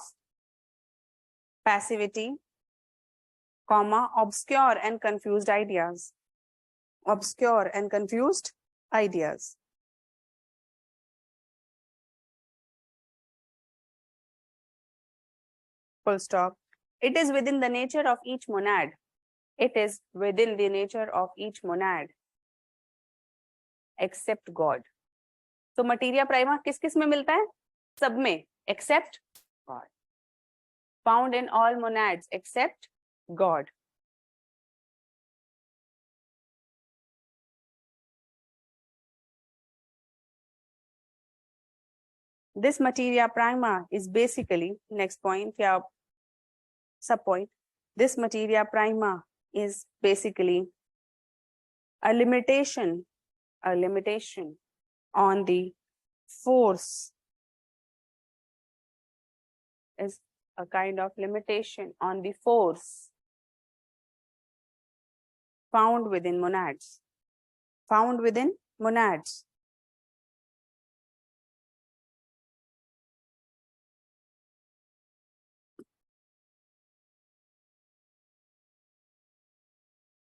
passivity, comma, obscure and confused ideas. Obscure and confused ideas. Full stop. It is within the nature of each monad. It is within the nature of each monad except God. So materia prima किस किस में मिलता है? सब में except God. Found in all monads except God. This materia prima is basically, next point, yeah, sub point. This materia prima is basically a limitation on the force, is a kind of limitation on the force found within monads. Found within monads.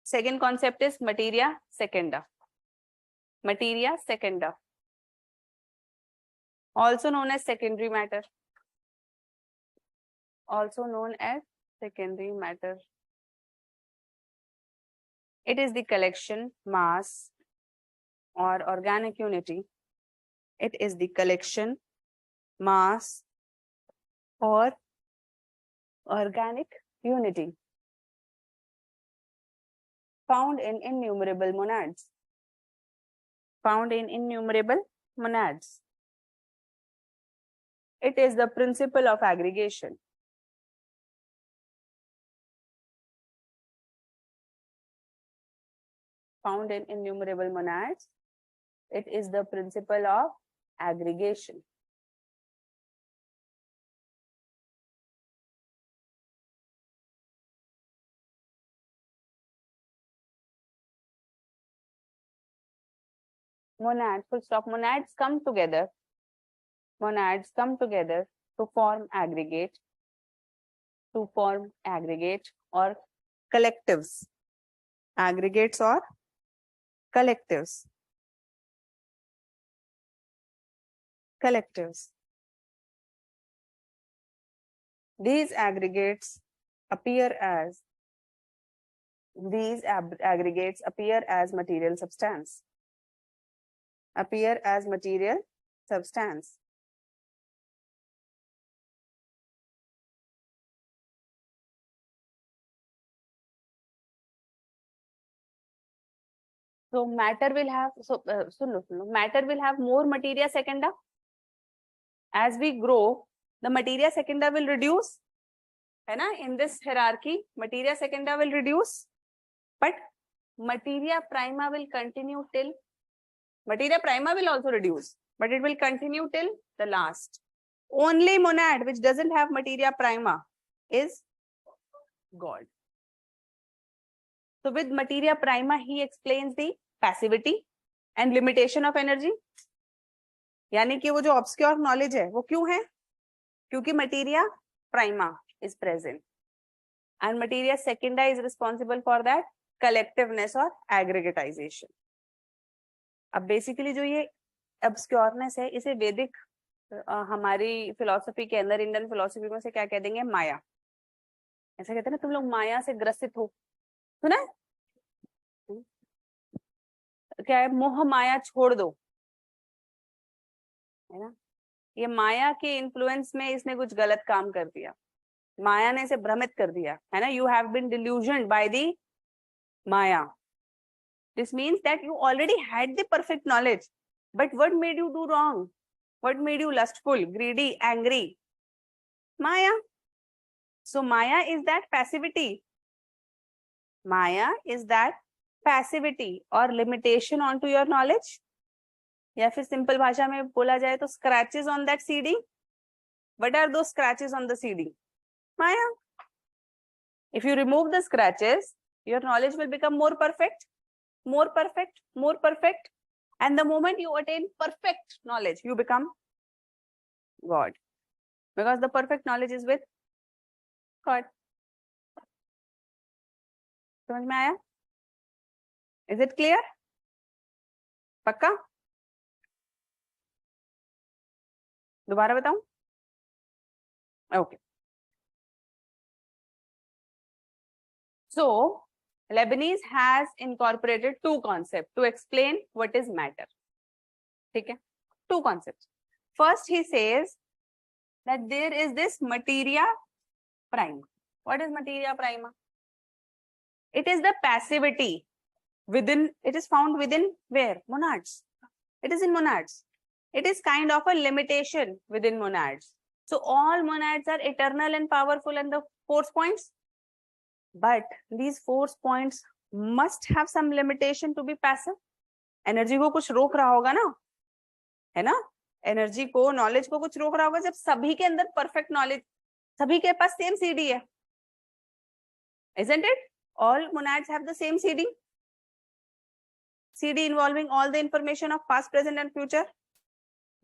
Second concept is materia secunda. Materia secunda, also known as secondary matter. Also known as secondary matter. It is the collection, mass, or organic unity. It is the collection, mass, or organic unity found in innumerable monads. Found in innumerable monads. It is the principle of aggregation. Found in innumerable monads. It is the principle of aggregation. monads, full stop, monads come together to form aggregate or collectives. Aggregates or collectives. These aggregates appear as material substance. So matter will have, matter will have more materia secunda. As we grow, the materia secunda will reduce. है ना? In this hierarchy, materia secunda will reduce, but materia prima will continue till, materia prima will also reduce, but it will continue till the last. Only monad which doesn't have materia prima is God. So with materia prima, he explains the passivity and limitation of energy. यानी कि वो जो obscure knowledge है, वो क्यों है? क्योंकि materia prima is present and materia secunda is responsible for that collectiveness or aggregatization. अब basically जो ये obscureness है, इसे वैदिक हमारी फिलोसफी के अंदर, इंडियन फिलोसफी में से क्या कह देंगे? माया. ऐसा कहते हैं ना, तुम लोग माया से ग्रसित हो, सुना है? क्या है? मोह माया छोड़ दो, है ना? ये माया के इन्फ्लुएंस में इसने कुछ गलत काम कर दिया, माया ने इसे भ्रमित कर दिया, है ना? You have been delusioned by the maya. This means that you already had the perfect knowledge, but what made you do wrong? What made you lustful, greedy, angry? Maya. So maya is that passivity. और limitation on to your knowledge, या फिर simple भाषा में बोला जाए तो scratches on that CD. What are those scratches on the CD? Maya. If you remove the scratches, your knowledge will become more perfect. And the moment you attain perfect knowledge, you become God. Because the perfect knowledge is with God. समझ में आया? Is it clear? पक्का? दोबारा बताऊं? Okay. So, Leibniz has incorporated two concepts to explain what is matter. ठीक है? Two concepts. First, he says that there is this materia prima. What is materia prima? It is the passivity within, it is found within where? Monads. It is in monads. It is kind of a limitation within monads. So all monads are eternal and powerful and the force points. But these force points must have some limitation to be passive. Energy को कुछ रोक रहा होगा ना, है ना? Energy को, knowledge को कुछ रोक रहा होगा. जब सभी के अंदर perfect knowledge, सभी के पास same CD है, isn't it? All monads have the same CD. CD involving all the information of past, present, and future.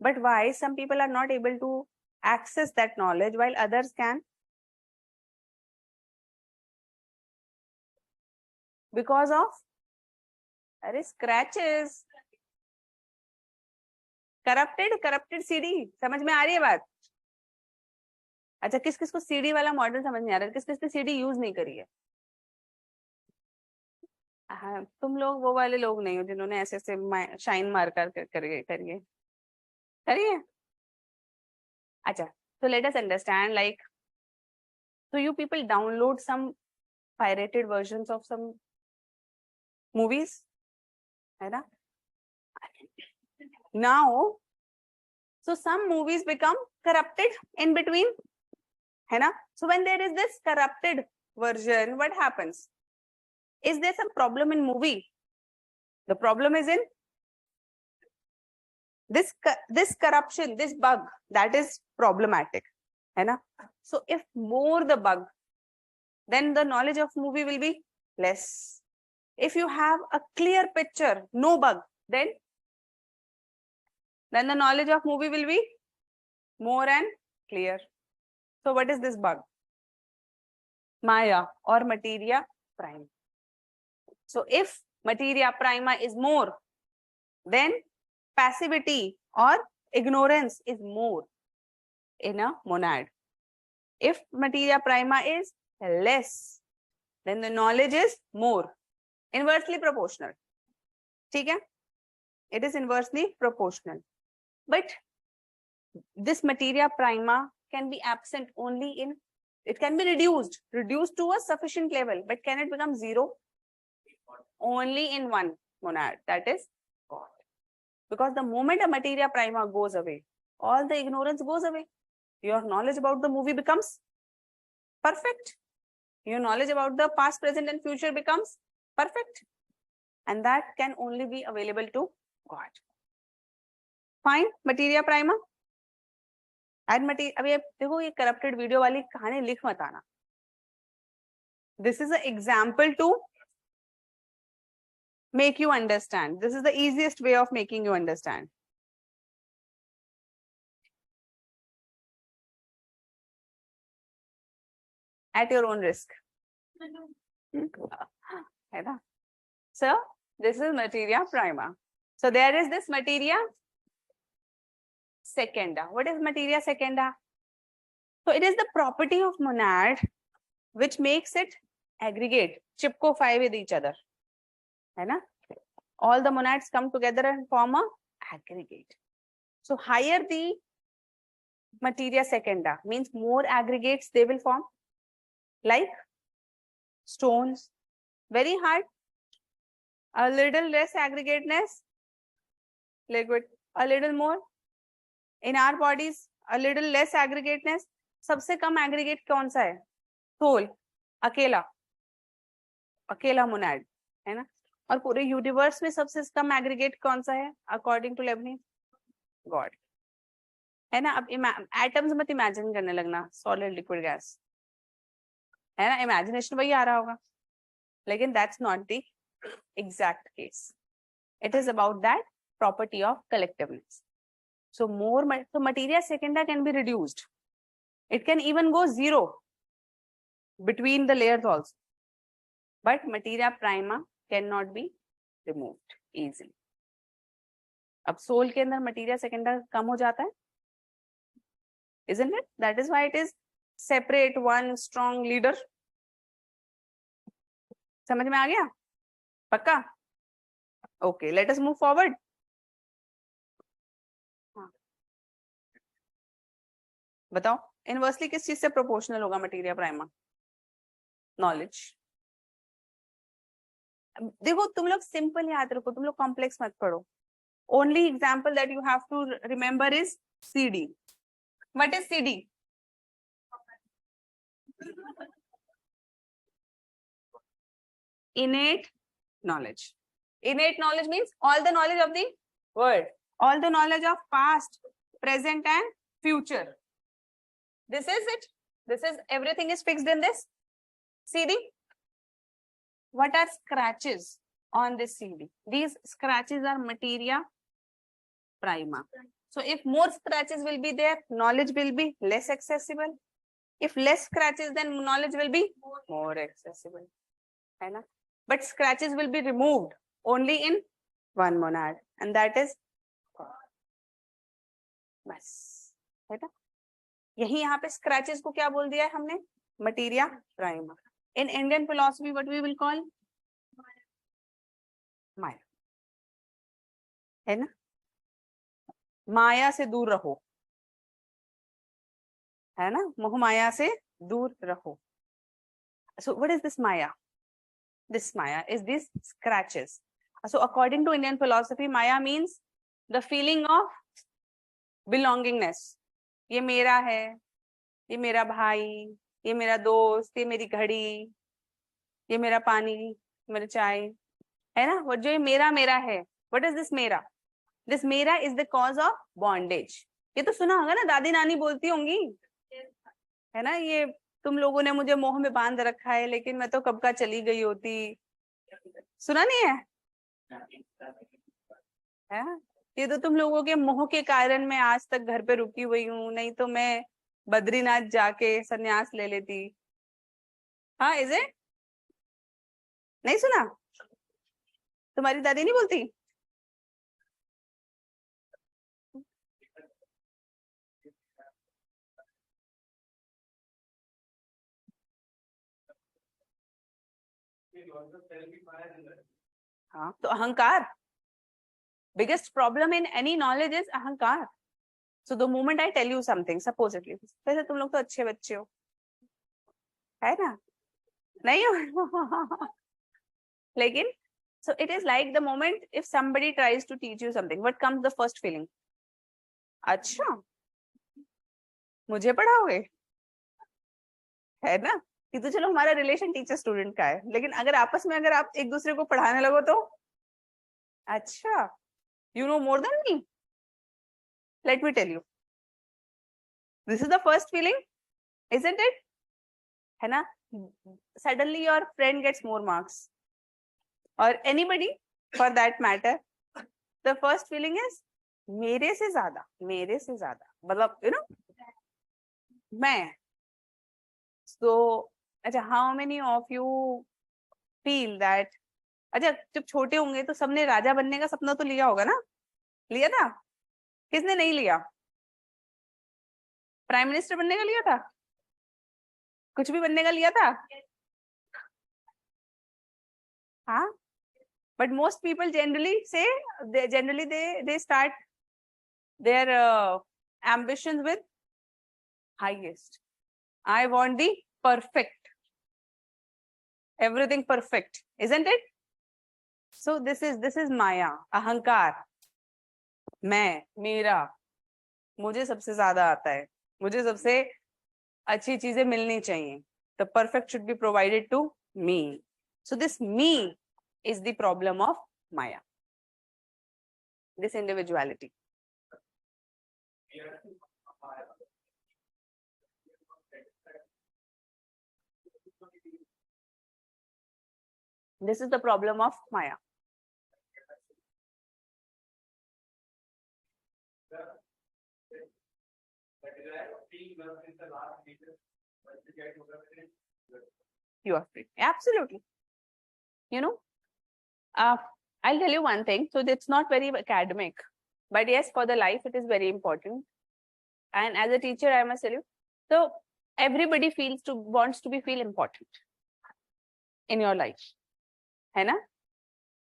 But why some people are not able to access that knowledge while others can? Because of scratches. Corrupted CD. समझ में आ रही है बात? अच्छा, किस किस को CD वाला मॉडल समझ नहीं आ रहा है? किस किस ने CD यूज नहीं करी है? हाँ, तुम लोग वो वाले लोग नहीं हो जिन्होंने ऐसे ऐसे शाइन मार कर करिए. अच्छा, so let us understand, like, so you people download some pirated versions of some movies, है ना? Now, so some movies become corrupted in between, है ना? So when there is this corrupted version, what happens? Is there some problem in movie? The problem is in this corruption, this bug, that is problematic, है ना? So if more the bug, then the knowledge of movie will be less. If you have a clear picture, no bug, then then the knowledge of movie will be more and clear. So what is this bug? Maya or materia prima. So if materia prima is more, then passivity or ignorance is more in a monad. If materia prima is less, then the knowledge is more. Inversely proportional. ठीक है? It is inversely proportional. But this materia prima can be absent only in, it can be reduced to a sufficient level, but can it become zero? Only in one monad, that is God. Because the moment a materia prima goes away, all the ignorance goes away. Your knowledge about the movie becomes perfect. Your knowledge about the past, present, and future becomes perfect. And that can only be available to God. Fine, materia prima. Add material. अभी देखो ये corrupted video वाली कहानी लिख मत आना. This is an example to make you understand. This is the easiest way of making you understand. At your own risk. So this is materia prima. So there is this materia secunda. What is materia secunda? So it is the property of monad which makes it aggregate, chipkofy with each other. है ना? All the monads come together and form a aggregate. So higher the materia secunda, means more aggregates they will form, like stones, very hard, a little less aggregateness, liquid, a little more. In our bodies, a little less aggregateness. सबसे कम aggregate कौन सा है? Soul, अकेला monad, है ना? और पूरे universe में सबसे कम एग्रीगेट कौन सा है अकॉर्डिंग टू लेबनिज? गॉड, है ना? अब एटम्स मत इमेजिन करने लगना, सॉलिड लिक्विड गैस, है ना? इमेजिनेशन वही आ रहा होगा, लेकिन that's not the exact case. It is about that property of collectiveness. So more, so materia secunda can be reduced. It can even go zero between the layers also. But materia prima cannot be removed easily. अब soul के अंदर materia secunda कम हो जाता है, isn't it? That is why it is separate, one strong leader. समझ में आ गया? पक्का? Okay, let us move forward. बताओ, इनवर्सली किस चीज से प्रोपोर्शनल होगा मटेरिया प्राइमा? नॉलेज. देखो तुम लोग सिंपल याद रखो, तुम लोग कॉम्प्लेक्स मत पढ़ो. Only example that you have to remember is CD. What is CD? innate knowledge. Innate knowledge means all the knowledge of the world, all the knowledge of past, present and future. This is it. This is, everything is fixed in this CD. What are scratches on this CD? These scratches are materia prima. So if more scratches will be there, knowledge will be less accessible. If less scratches, then knowledge will be more accessible. है ना? But scratches will be removed only in one monad, and that is बस, है ना? यही यहाँ पे scratches को क्या बोल दिया है हमने? Materia prima. In Indian philosophy what we will call maya, है ना? माया से दूर रहो, है ना? मोह माया से दूर रहो. So what is this maya? This maya is these scratches. So according to Indian philosophy, maya means the feeling of belongingness. ये मेरा है, ये मेरा भाई, ये मेरा दोस्त, ये मेरी घड़ी, ये मेरा पानी, मेरा चाय, है ना? वो जो ये मेरा मेरा है, what is this मेरा? This मेरा is the cause of bondage. ये तो सुना होगा ना, दादी नानी बोलती होंगी, है ना? ये तुम लोगों ने मुझे मोह में बांध रखा है, लेकिन मैं तो कब का चली गई होती. सुना नहीं है? ये तो तुम लोगों के मोह के कारण मैं आज तक घर पे रुकी हुई हूँ, नहीं तो मैं बद्रीनाथ जाके संन्यास ले लेती। हाँ, इज इट? नहीं सुना? तुम्हारी दादी नहीं बोलती? हाँ, तो अहंकार, biggest problem in any knowledge is अहंकार. So the moment I tell you something, supposedly, वैसे तुम लोग तो अच्छे बच्चे हो, है ना? नहीं हो? लेकिन so it is like the moment if somebody tries to teach you something, what comes the first feeling? अच्छा, मुझे पढ़ाओगे, है ना? कि तो चलो हमारा रिलेशन टीचर स्टूडेंट का है, लेकिन अगर आपस में अगर आप एक दूसरे को पढ़ाने लगो तो अच्छा, you know more than me. Let me tell you, this is the first feeling, isn't it? है ना? Suddenly your friend gets more marks, or anybody for that matter, the first feeling is मेरे से ज्यादा, मेरे से ज्यादा, मतलब you know, मैं. So अच्छा, how many of you feel that, अच्छा जब छोटे होंगे तो सबने राजा बनने का सपना तो लिया होगा ना? लिया था? किसने नहीं लिया? प्राइम मिनिस्टर बनने का लिया था? कुछ भी बनने का लिया था? हाँ, but most people generally say, they start their ambitions with highest. I want the perfect, everything perfect, isn't it? So this is Maya, अहंकार. मैं, मेरा, मुझे सबसे ज्यादा आता है, मुझे सबसे अच्छी चीजें मिलनी चाहिए. The perfect should be provided to me. So this me is the problem of Maya, this individuality. This is the problem of Maya. You are free. Absolutely. You know, I'll tell you one thing. So it's not very academic, but yes, for the life, it is very important. And as a teacher, I must tell you, so everybody wants to be feel important in your life. है ना?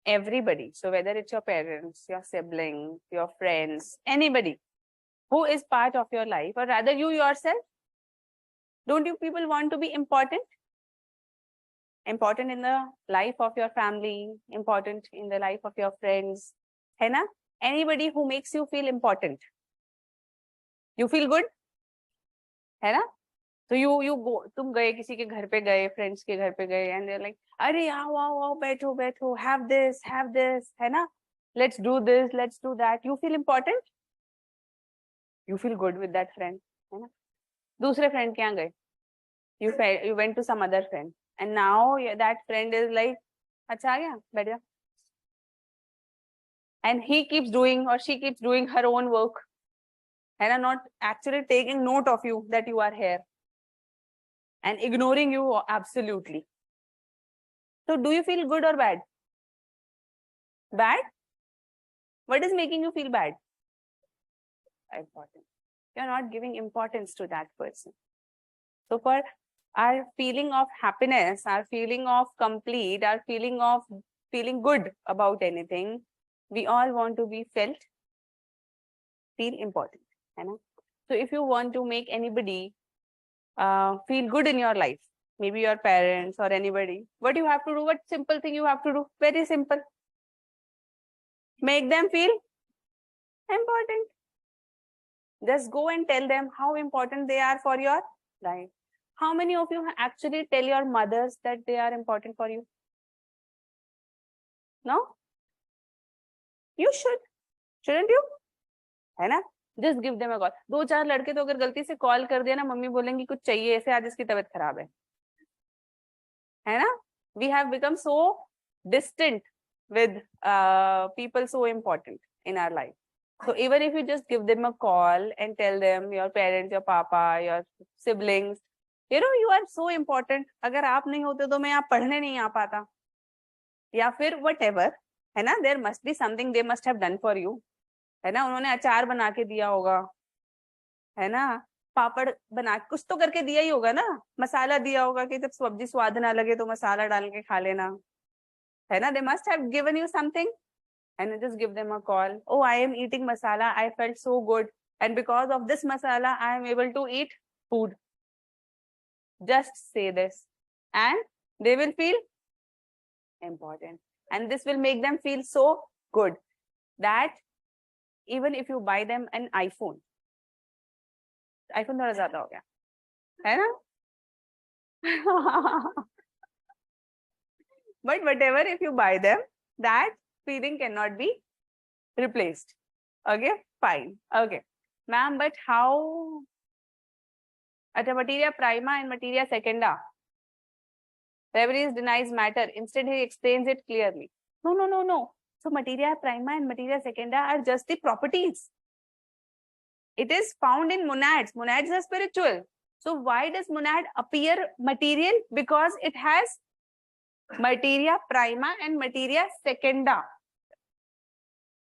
Everybody. So whether it's your parents, your sibling, your friends, anybody who is part of your life, or rather you yourself, don't you people want to be important? Important in the life of your family, important in the life of your friends, है ना? Anybody who makes you feel important, you feel good, है ना? So you go, तुम गए किसी के घर पे गए, friends के घर पे गए, and they're like, अरे आओ आओ आओ, बैठो बैठो, have this, है ना? Let's do this, let's do that. You feel important, you feel good with that friend, है ना? दूसरे friend के यहाँ गए, you went to some other friend, and now that friend is like, अच्छा आ गया, बैठ जा. And he keeps doing or she keeps doing her own work, and are not actually taking note of you that you are here and ignoring you absolutely. So do you feel good or bad? Bad? What is making you feel bad? Important. You're not giving importance to that person. So for our feeling of happiness, our feeling of complete, our feeling of feeling good about anything, we all want to be feel important. So if you want to make anybody feel good in your life, maybe your parents or anybody, what you have to do, what simple thing you have to do? Very simple. Make them feel important. Just go and tell them how important they are for your life. How many of you actually tell your mothers that they are important for you? No? You should. Shouldn't you? है ना? Just give them a call. 2-4 लड़के तो अगर गलती से call कर दिया ना, मम्मी बोलेंगी कुछ चाहिए ऐसे, आज इसकी तबीयत खराब है ना? We have become so distant with people so important in our life. So even if you just give them a call and tell them, your parents, your papa, your siblings, you know, you are so important. अगर आप नहीं होते तो मैं यहाँ पढ़ने नहीं आ पाता, या फिर whatever, है ना, there must be something they must have done for you, है ना, उन्होंने अचार बना के दिया होगा, है ना, पापड़ बना कुछ तो करके दिया ही होगा ना, मसाला दिया होगा कि जब सब्जी स्वाद ना लगे तो मसाला डाल के खा लेना, है ना, they must have given you something. And just give them a call. Oh, I am eating masala. I felt so good. And because of this masala, I am able to eat food. Just say this. And they will feel important. And this will make them feel so good that even if you buy them an iPhone थोड़ा ज्यादा हो गया, है ना? But whatever, if you buy them, that feeling cannot be replaced. Okay, fine. Okay, ma'am, but how at a materia prima and materia secunda, Leibniz denies matter. Instead, he explains it clearly. No. So materia prima and materia secunda are just the properties. It is found in monads. Monads are spiritual. So why does monad appear material? Because it has materia prima and materia secunda.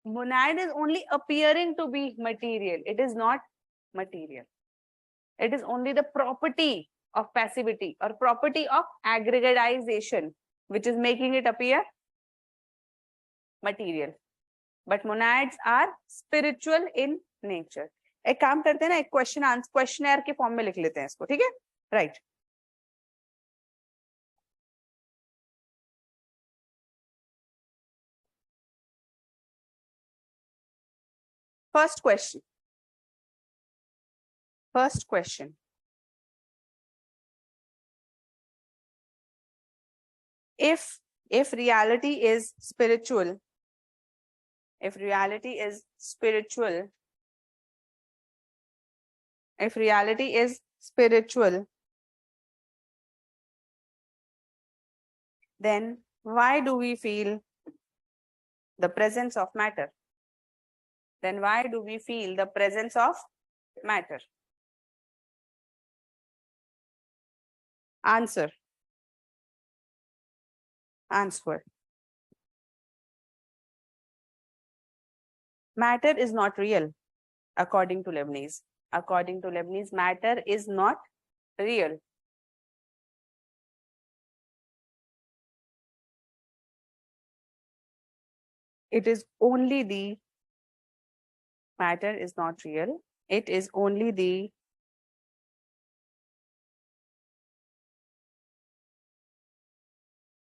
Monad is only appearing to be material. It is not material. It is only the property of passivity or property of aggregatization, which is making it appear material. But monads are spiritual in nature. एक काम करते हैं ना, एक question answer questionnaire के form में लिख लेते हैं इसको, ठीक है? Right. First question. If reality is spiritual, if reality is spiritual, then why do we feel the presence of matter? Then why do we feel the presence of matter? Answer. Matter is not real, according to Leibniz. According to Leibniz, matter is not real. It is only the matter is not real. It is only the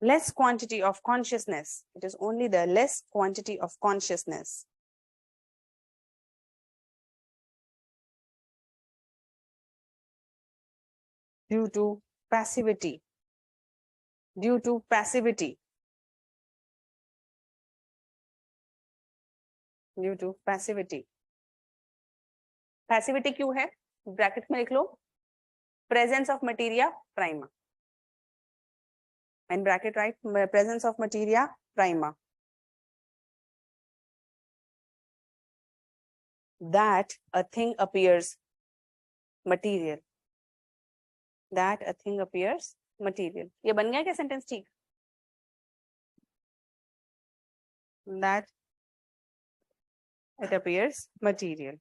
less quantity of consciousness. It is only the less quantity of consciousness due to passivity. Due to passivity. Due to passivity. Passivity क्यों है? Bracket में लिख लो, presence of materia prima. And bracket right, presence of materia prima. That a thing appears material. That a thing appears material. ये बन गया क्या sentence? ठीक. That it appears material.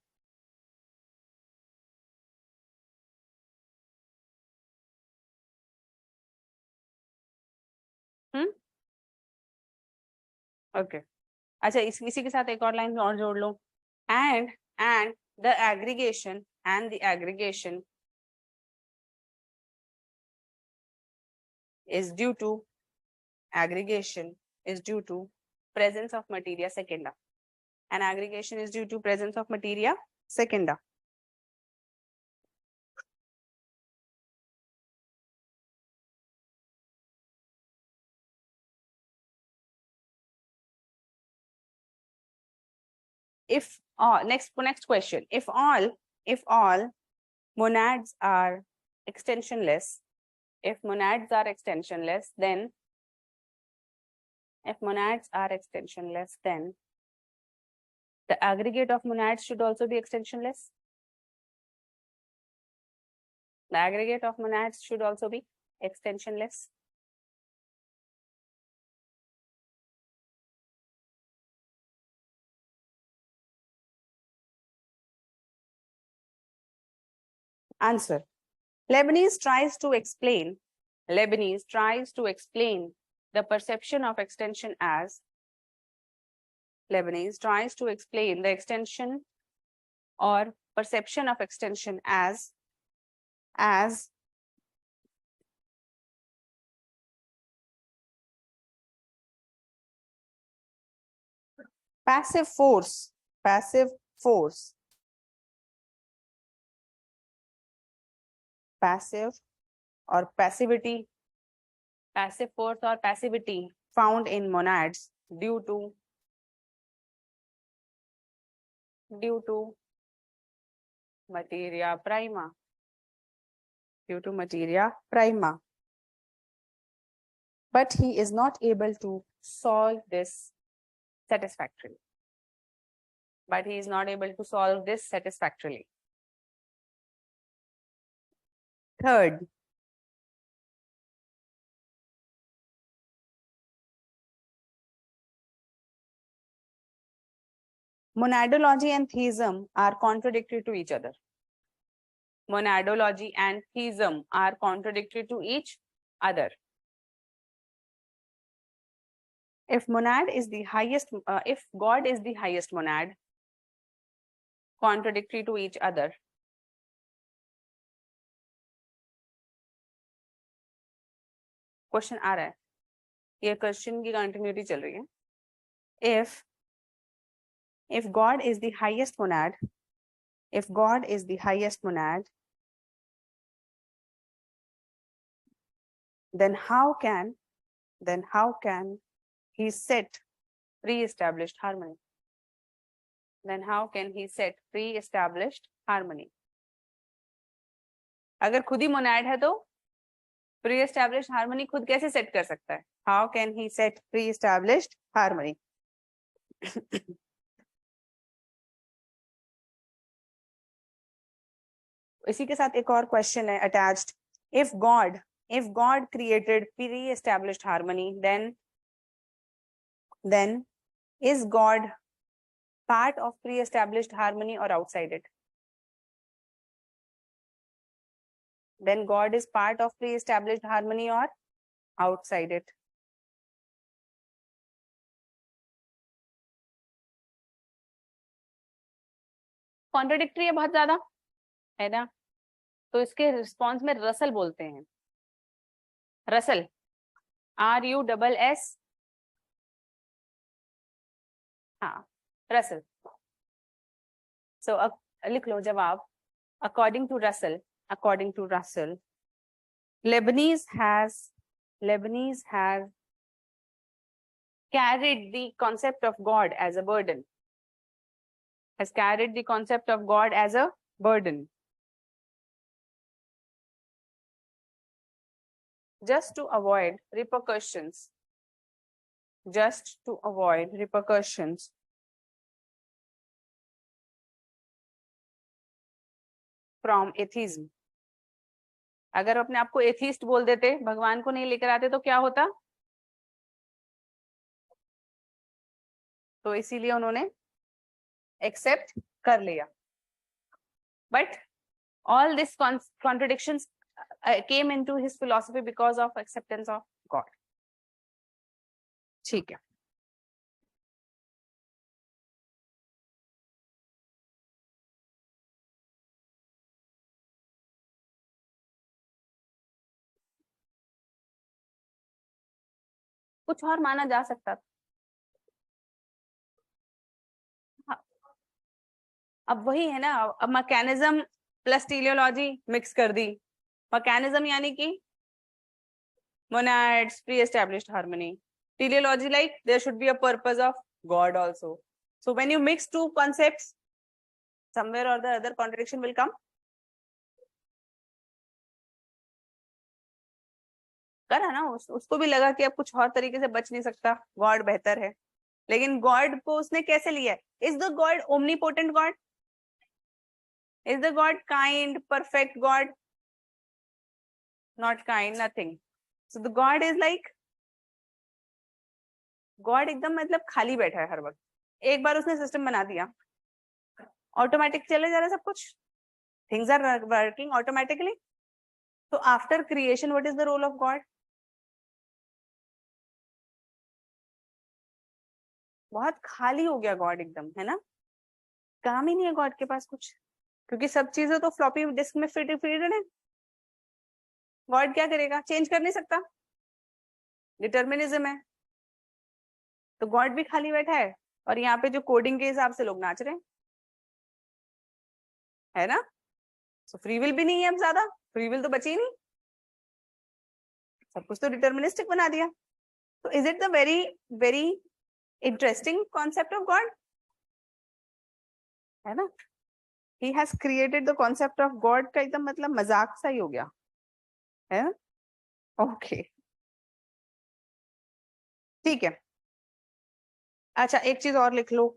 Okay. अच्छा, इसी के साथ एक और लाइन और जोड़ लो. And the aggregation is due to presence of materia secunda. And aggregation is due to presence of materia secunda. If next question, if all monads are extensionless, then The aggregate of monads should also be extensionless. The aggregate of monads should also be extensionless. Answer. Leibniz tries to explain the perception of extension as Leibniz tries to explain the extension or perception of extension as passive force, passive or passivity, passive force or passivity found in monads due to materia prima, but he is not able to solve this satisfactorily. Third, monadology and theism are contradictory to each other. Monadology and theism are contradictory to each other. If monad is the highest, if God is the highest monad, contradictory to each other. Question आ रहा है, ये question की continuity चल रही है. If God is the highest monad, then how can he set pre-established harmony? अगर खुद ही मोनाड है तो pre-established harmony खुद कैसे सेट कर सकता है? How can he set pre-established harmony? इसी के साथ एक और क्वेश्चन है attached. If God created pre-established harmony, then is God part of pre-established harmony or outside it? Then God is part of pre-established harmony or outside it? Contradictory है बहुत ज्यादा, है ना? तो इसके रिस्पॉन्स में रसल बोलते हैं. रसल, RUSS, हाँ, रसल. So लिख लो जवाब. According to Russell, Leibniz has carried the concept of God as a burden. Just to avoid repercussions from atheism. अगर अपने आप को एथिस्ट बोल देते, भगवान को नहीं लेकर आते तो क्या होता? तो इसीलिए उन्होंने एक्सेप्ट कर लिया. But all these contradictions came into his philosophy because of acceptance of God. ठीक है. कुछ और माना जा सकता था. हाँ. अब वही है ना, अब मैकेनिज्म प्लस टेलियोलॉजी मिक्स कर दी. मैकेनिज्म यानी कि monads, pre-established harmony. Teleology, like there should be a purpose of God also. So when you mix two concepts, somewhere or the other contradiction will come. करा ना, उसको भी लगा कि अब कुछ और तरीके से बच नहीं सकता, गॉड बेहतर है. लेकिन गॉड को उसने कैसे लिया है? Is the God omnipotent God? Is the God kind, perfect God? Not kind, nothing. So the God is like, God एकदम मतलब खाली बैठा है हर वक्त. एक बार उसने सिस्टम बना दिया, ऑटोमेटिक चले जा रहा है सब कुछ, थिंग्स आर वर्किंग ऑटोमेटिकली. तो after creation what is the role of God? बहुत खाली हो गया गॉड एकदम, है ना? काम ही नहीं है गॉड के पास कुछ, क्योंकि सब चीजें तो फ्लॉपी डिस्क में फीडेड है. गॉड क्या करेगा? चेंज कर नहीं सकता, डिटर्मिनिज्म है. तो गॉड भी खाली बैठा है, और यहाँ पे जो कोडिंग के हिसाब से लोग नाच रहे हैं, है ना? सो फ्री विल भी नहीं है अब ज्यादा, फ्री विल तो बची ही नहीं, सब कुछ तो डिटर्मिनिस्टिक बना दिया. तो is it the very very interesting concept of God, है ना? He has created the concept of God का एकदम मतलब मजाक सा ही हो गया, है ना? ओके, ठीक है. अच्छा, एक चीज और लिख लो.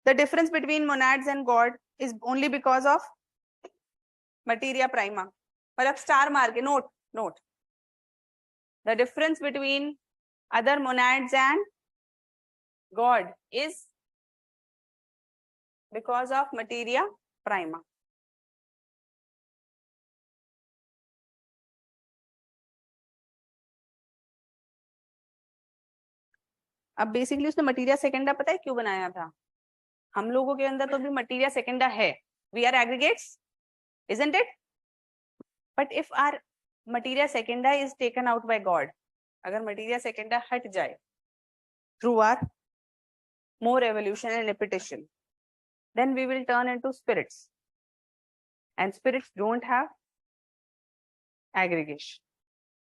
The difference between monads and God is only because of materia prima. मतलब स्टार मार के note note. The difference between other monads and God is because of materia prima. अब बेसिकली उसने मटीरिया सेकेंडा पता है क्यों बनाया था? हम लोगों के अंदर तो भी मटीरिया सेकेंडा है, we are aggregates, isn't it? But if our materia secunda is taken out by God, अगर मटीरिया सेकेंडा हट जाए through our more evolution and repetition, then we will turn into spirits, and spirits don't have aggregation.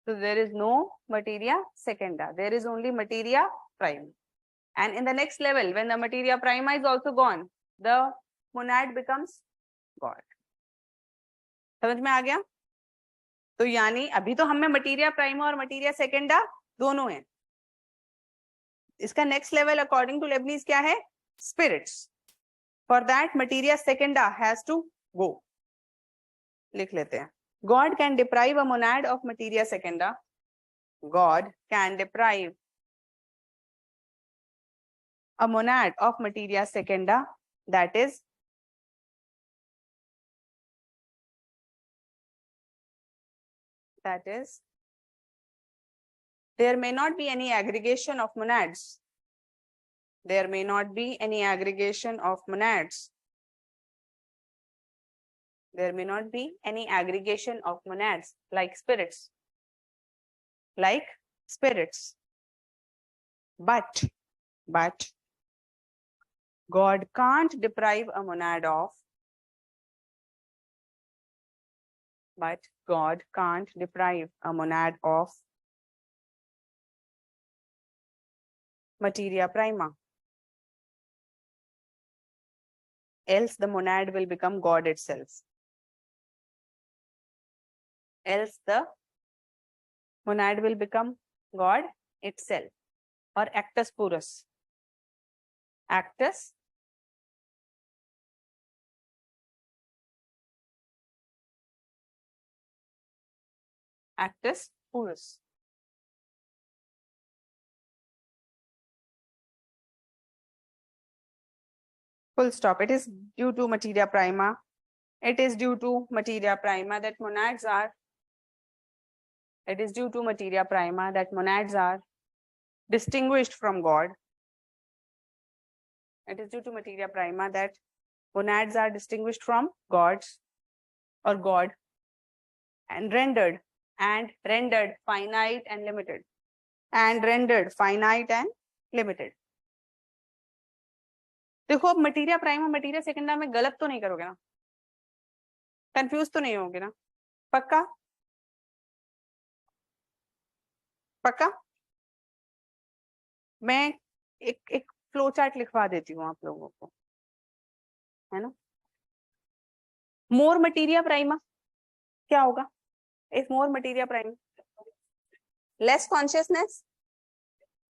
So there is no materia secunda, there is only materia prima. And in the next level, when the materia prima is also gone, the monad becomes God. समझ में आ गया? तो यानी अभी तो हमें materia prima और materia secunda दोनों है. इसका next level according to Leibniz क्या है? Spirits. For that materia secunda has to go. लिख लेते हैं. God can deprive a monad of materia secunda. God can deprive a monad of materia secunda, that is there may not be any aggregation of monads. There may not be any aggregation of monads. There may not be any aggregation of monads like spirits. Like spirits. But God can't deprive a monad of. But God can't deprive a monad of materia prima. Else the monad will become God itself. Else the monad will become God itself, or actus purus. Actus purus. Full stop. It is due to materia prima. It is due to materia prima that monads are. It is due to materia prima that monads are distinguished from God. It is due to materia prima that monads are distinguished from gods or God, and rendered finite and limited. And rendered finite and limited. देखो अब materia prima materia सेकेंडा में गलत तो नहीं करोगे ना? Confuse तो नहीं होगे ना? पक्का? पक्का? मैं एक फ्लो चार्ट लिखवा देती हूँ आप लोगों को, है ना? मोर मटीरिया प्राइमा क्या होगा? If more materia prima, less consciousness,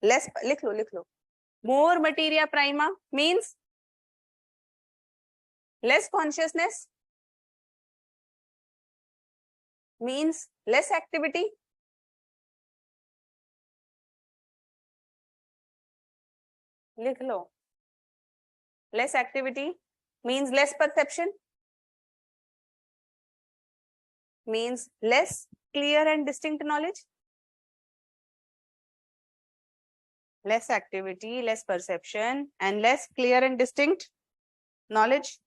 less, लिख लो More materia prima means less consciousness, means less activity. लिख लो. Less activity means less perception, means less clear and distinct knowledge. Less activity, less perception, and less clear and distinct knowledge.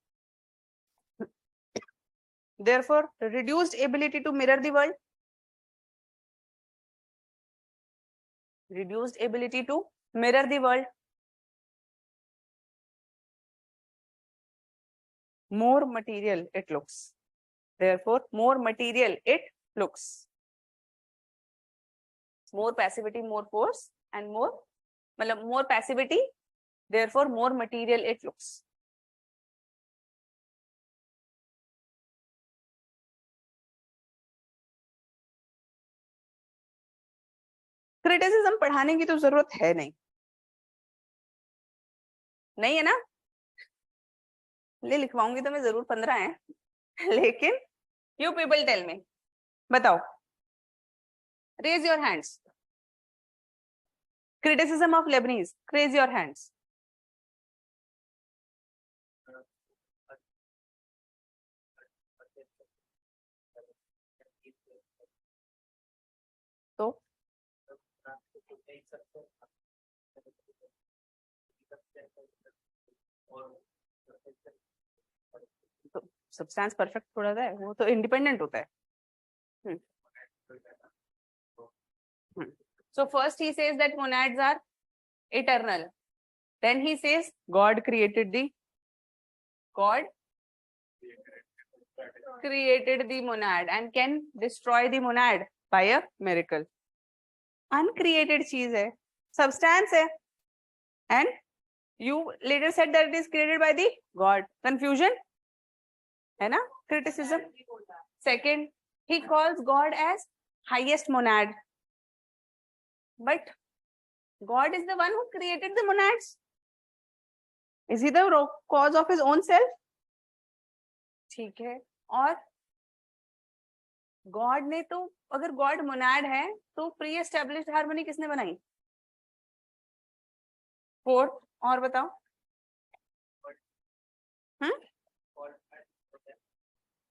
Therefore, reduced ability to mirror the world. Reduced ability to mirror the world. More material it looks. Therefore, more material it looks. More passivity, more force, and more passivity. Therefore, more material it looks. Criticism पढ़ाने की तो जरूरत है नहीं है ना. ले लिखवाऊंगी तो मैं जरूर 15 है, लेकिन यू पीपल टेल मी, बताओ, raise your hands. Criticism of Leibniz, raise your hands. तो सब्सटेंस परफेक्ट थोड़ा सा है, वो तो इंडिपेंडेंट होता है. So first he says that monads are eternal. Then he says God created the monad and can destroy the monad by a miracle. Uncreated चीज है, substance है, and you later said that it is created by the God. Confusion है ना. Criticism. Second, he calls God as highest monad, but God is the one who created the monads. Is he the cause of his own self? ठीक है. और God ने तो, अगर God monad है तो प्री एस्टेब्लिश्ड हार्मनी किसने बनाई? फोर्थ. और बताओ.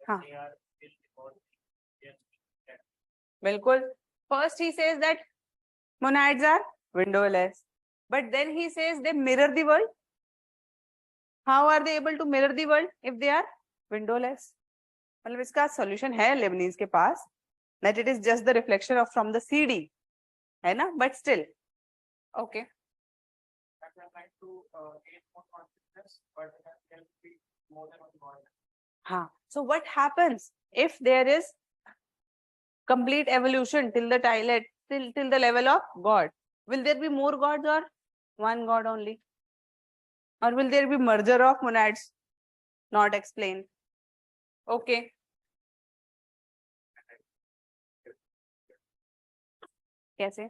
हाँ बिल्कुल. First he says that monads are windowless, but then he says they mirror the world. How are they able to mirror the world if they are windowless? मतलब इसका solution है Lebanese के पास, that it is just the reflection of from the CD, है ना, but still okay. हाँ. So what happens if there is complete evolution till the till the level of God? Will there be more gods or one God only? Or will there be merger of monads? Not explained. Okay. कैसे?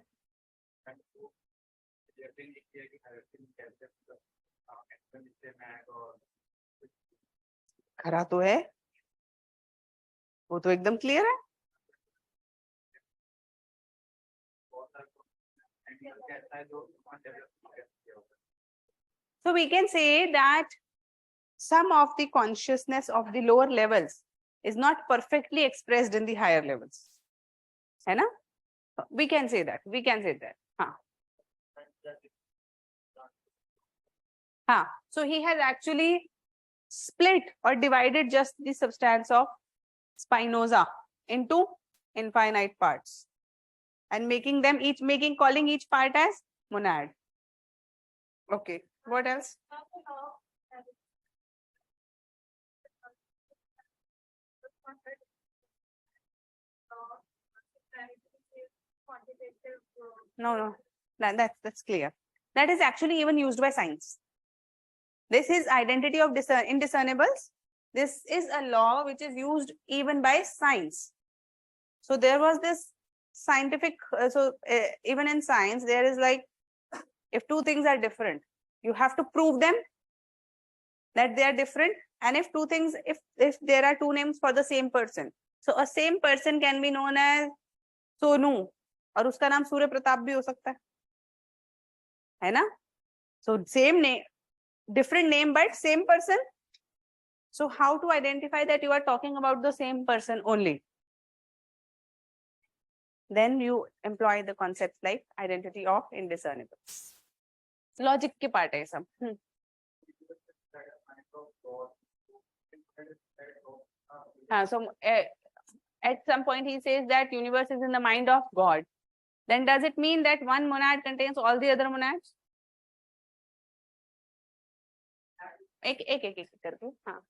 खरा तो है, वो तो एकदम clear है. So we can say that some of the consciousness of the lower levels is not perfectly expressed in the higher levels, है ना? We can say that. हाँ. So he has actually split or divided just the substance of Spinoza into infinite parts and calling each part as monad. Okay. What else? No. That's clear. That is actually even used by science. This is identity of indiscernibles. This is a law which is used even by science. So there was this scientific, even in science, there is like If two things are different, you have to prove them that they are different. And if two things, if there are two names for the same person, so a same person can be known as Sonu और उसका नाम सूर्य प्रताप भी हो सकता है ना? So same name, different name but same person. So how to identify that you are talking about the same person only? Then you employ the concepts like identity of indiscernibles. Logic के part है सब. So at some point he says that universe is in the mind of God. Then does it mean that one monad contains all the other monads? एक एक एक एक करके. हाँ.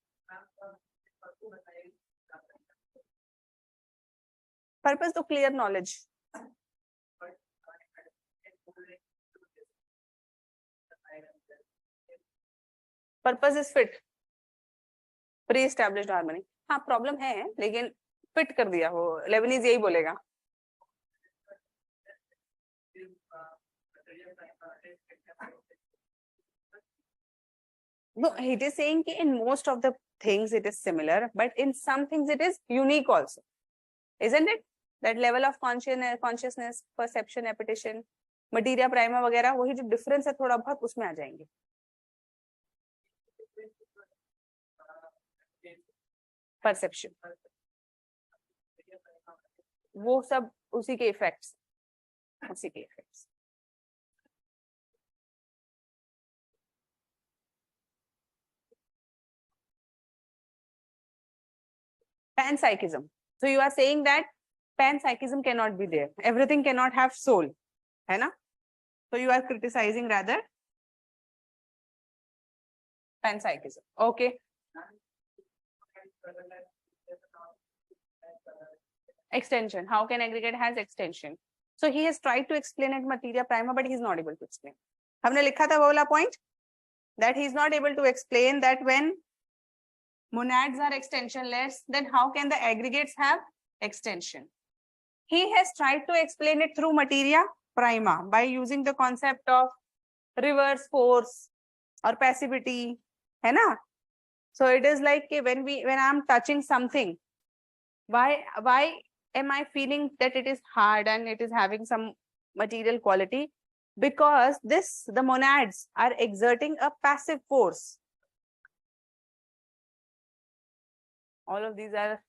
Purpose to clear knowledge. Purpose is fit. Pre-established harmony. हाँ problem है लेकिन fit कर दिया वो. लेबनीज यही बोलेगा. No, it is saying कि in most of the things it is similar, but in some things it is unique also, isn't it? That level of consciousness, perception, appetition, materia prima वगैरह, वही जो difference है थोड़ा बहुत उसमें आ जाएंगे. Perception, वो सब उसी के effects, उसी के effects. Panpsychism. So you are saying that panpsychism cannot be there. Everything cannot have soul, है ना? So you are criticizing rather panpsychism. Okay. Extension. How can aggregate has extension? So he has tried to explain it materia prima, but he is not able to explain. हमने लिखा था वो वाला point that he is not able to explain that when monads are extensionless, then how can the aggregates have extension? He has tried to explain it through materia prima by using the concept of reverse force or passivity, है ना? So it is like when I am touching something, why am I feeling that it is hard and it is having some material quality? Because the monads are exerting a passive force. All of these are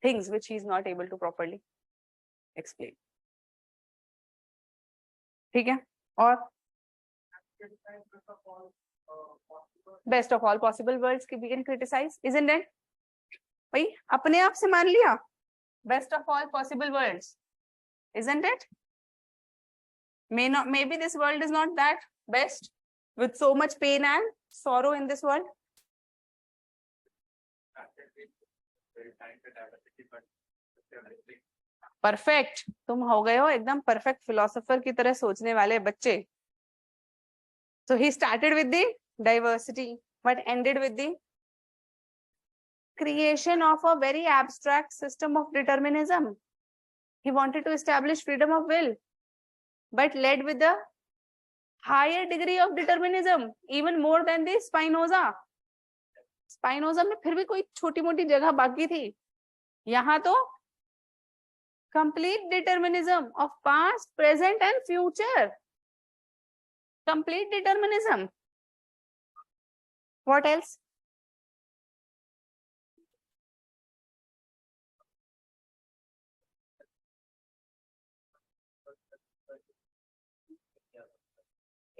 things which he is not able to properly explain. ठीक है? और best of all possible worlds we can criticize, isn't it? भाई अपने आप से मान लिया best of all possible worlds, isn't it? Maybe this world is not that best, with so much pain and sorrow in this world. Perfect. तुम हो गए हो एकदम परफेक्ट फिलोसोफर की तरह सोचने वाले बच्चे. So he started with the diversity but ended with the creation of a very abstract system of determinism. He wanted to establish freedom of will but led with the higher degree of determinism, even more than the Spinoza. Spinoza में फिर भी कोई छोटी मोटी जगह बाकी थी. यहाँ तो complete determinism of past, present and future. Complete determinism. What else?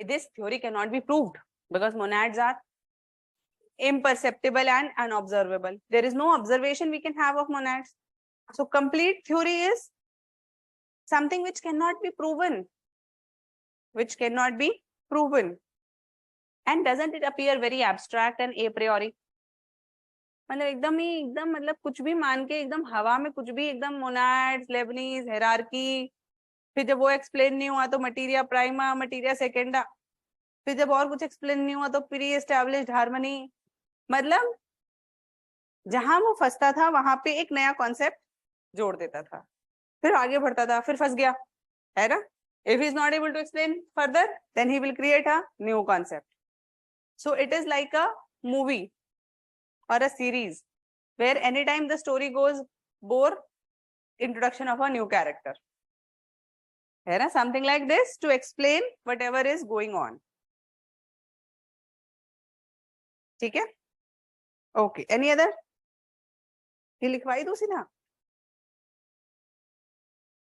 This theory cannot be proved because monads are imperceptible and unobservable. There is no observation we can have of monads. So complete theory is something which cannot be proven. Which cannot be proven. And doesn't it appear very abstract and a priori? मतलब एकदम मतलब कुछ भी मान के एकदम हवा में कुछ भी एकदम मोनाड्स, लेबनीज, हायरार्की, फिर जब वो एक्सप्लेन नहीं हुआ तो मटीरिया प्राइमा, मटीरिया सेकेंडा, फिर जब और कुछ एक्सप्लेन नहीं हुआ तो प्री एस्टैब्लिश्ड हार्मनी. मतलब जहां वो फंसता था वहां पे एक नया कॉन्सेप्ट जोड़ देता था, फिर आगे बढ़ता था, फिर फंस गया, है ना? If he is not able to explain further, then he will create a new concept. So it is like a movie or a series where anytime the story goes bore, introduction of a new character. है ना? Something like this to explain whatever is going on. ठीक है? Okay. Any other? ये लिखवाई दो सीधा?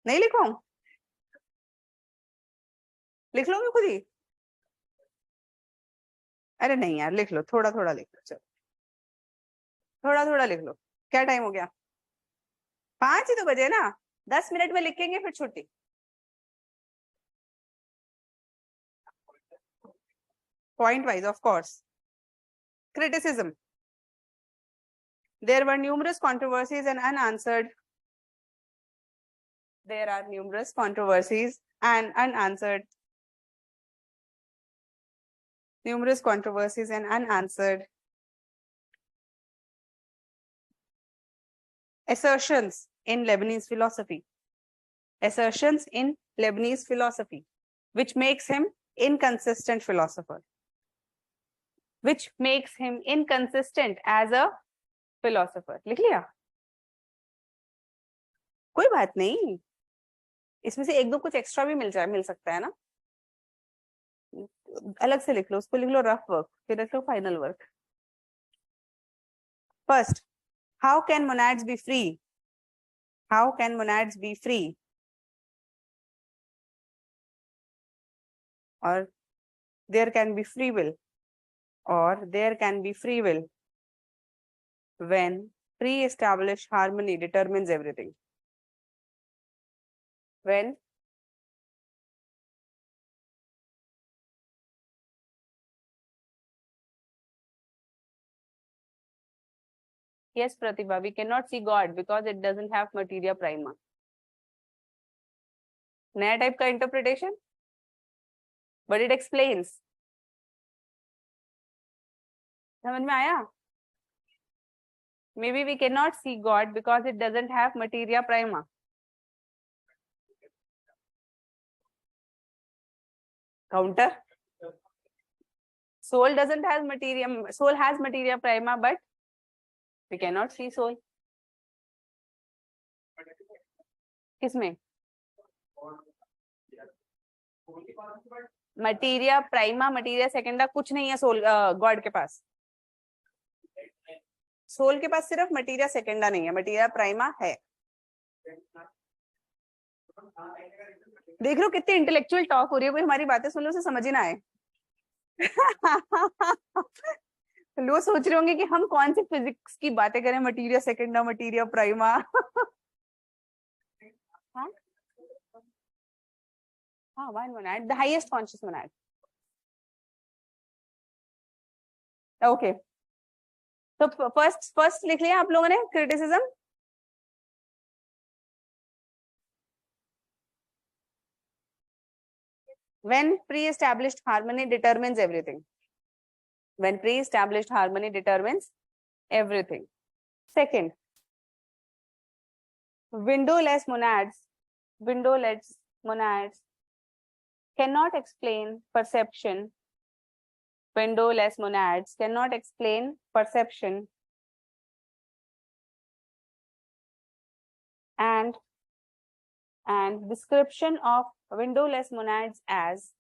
नहीं लिखवाऊं? लिख लोगे खुद ही? अरे नहीं यार, लिख लो, थोड़ा थोड़ा लिख लो, चलो थोड़ा थोड़ा लिख लो. क्या टाइम हो गया? 5 ही तो बजे ना, 10 मिनट में लिखेंगे फिर छुट्टी. Point wise, of course. Criticism. There were numerous controversies and unanswered. There are numerous controversies and unanswered. Numerous controversies and unanswered assertions in Leibniz philosophy. Assertions in Leibniz philosophy, which makes him inconsistent philosopher. Which makes him inconsistent as a philosopher. लिख लिया? कोई बात नहीं, इसमें से एक दो कुछ एक्स्ट्रा भी मिल सकता है ना. अलग से लिख लो, उसको लिख लो रफ वर्क, फिर लिख लो final work. First, how can monads be free? How can monads be free? Or there can be free will, or there can be free will when pre-established harmony determines everything. When yes, Pratibha, we cannot see God because it doesn't have materia prima. नया type का interpretation, but it explains. समझ में आया? Maybe we cannot see God because it doesn't have materia prima. Counter. Soul doesn't have materia. Soul has materia prima, but we cannot see soul. किसमें? Materia prima, materia सेकेंडा कुछ नहीं है soul God के पास. Soul के पास सिर्फ materia सेकेंडा नहीं है, materia prima है. देख लो कितनी इंटेलेक्चुअल टॉक हो रही है, कोई हमारी बातें सुन लो उसे समझ ही ना आए. लोग सोच रहे होंगे कि हम कौन सी फिजिक्स की बातें करें, मटीरिया सेकेंडा, मटीरिया प्राइमा. हाँ, one monad, the highest conscious monad. Okay. तो first लिख लिया आप लोगों ने criticism. When pre-established harmony determines everything. When pre-established harmony determines everything. Second, windowless monads cannot explain perception. Windowless monads cannot explain perception and description of windowless monads as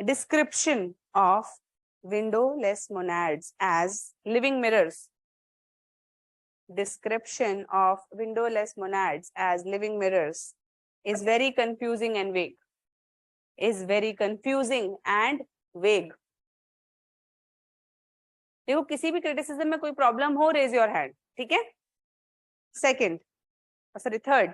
description of windowless monads as living mirrors. Description of windowless monads as living mirrors is very confusing and vague. Is very confusing and vague. देखो किसी भी criticism में कोई problem हो, raise your hand. ठीक है? Second, sorry third,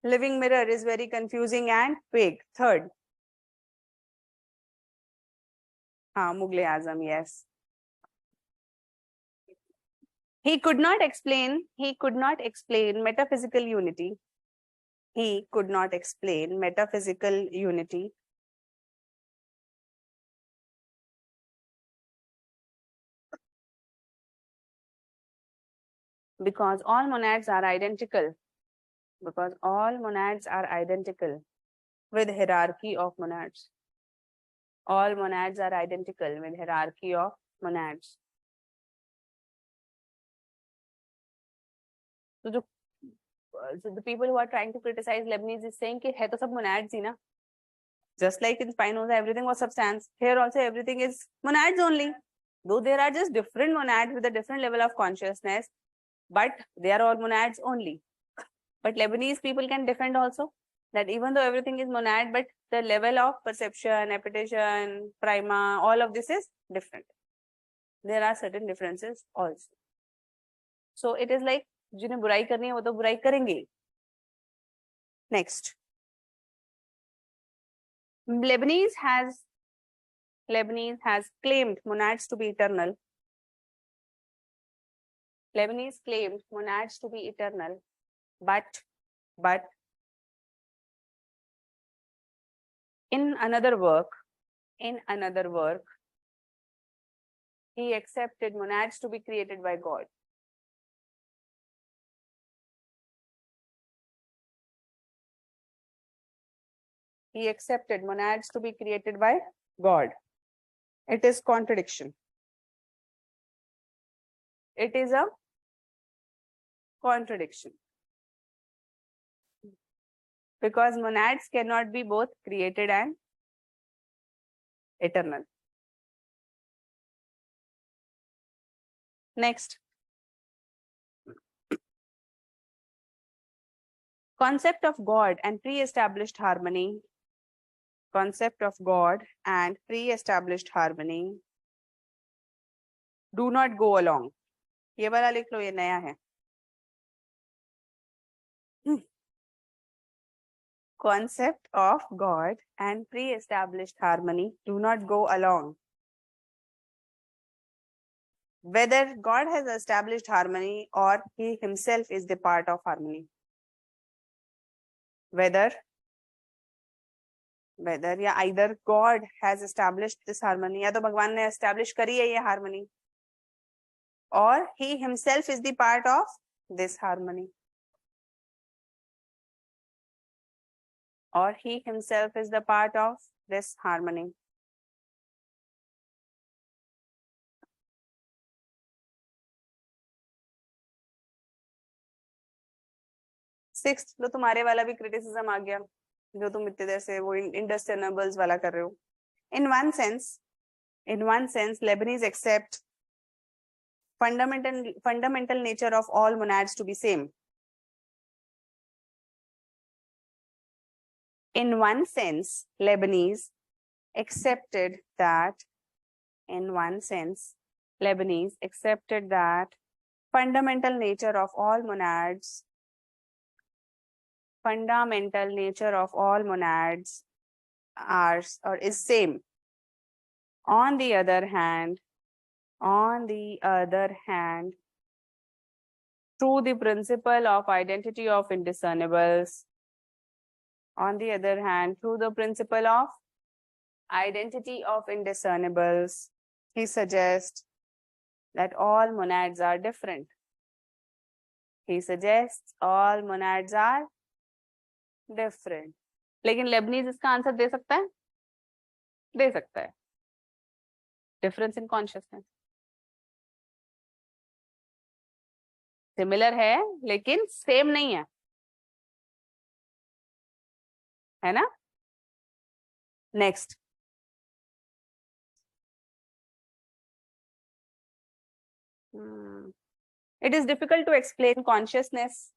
living mirror is very confusing and vague. Third, हाँ, मुगले आजम, yes. He could not explain metaphysical unity. He could not explain metaphysical unity. because all monads are identical. Because all monads are identical with hierarchy of monads. All monads are identical with hierarchy of monads. So the people who are trying to criticize Leibniz is saying कि है तो सब monads ही ना. Just like in Spinoza, everything was substance. Here also everything is monads only. Though there are just different monads with a different level of consciousness, but they are all monads only. But Leibniz people can defend also that even though everything is monad, but the level of perception, appetition, prima, all of this is different. There are certain differences also. So it is like जिन्हें बुराई करनी है वो तो बुराई करेंगे. Next, Leibniz has claimed monads to be eternal. Leibniz claimed monads to be eternal, but in another work, he accepted monads to be created by God. He accepted monads to be created by God. It is contradiction. It is a contradiction. Because monads cannot be both created and eternal. Next. Concept of God and pre-established harmony. Concept of God and pre-established harmony do not go along. ये वाला लिख लो, ये नया है. Concept of God and pre-established harmony do not go along. Whether God has established harmony or he himself is the part of harmony. Whether या either God has established this harmony, या तो भगवान ने establish करी है ये harmony, or he himself is the part of this harmony. Or he himself is the part of this harmony. Sixth, तो तुम्हारे वाला भी criticism आ गया, जो तुम इतने देर से वो indiscernibles वाला कर रहे हो. In one sense, Leibniz accepts fundamental nature of all monads to be same. In one sense, Leibniz accepted that fundamental nature of all monads are or is same. On the other hand, through the principle of identity of indiscernibles, he suggests that all monads are different. लेकिन Lebanese इसका answer दे सकता है? दे सकता है. Difference in consciousness similar है लेकिन same नहीं है ना? Next, it is difficult to explain consciousness.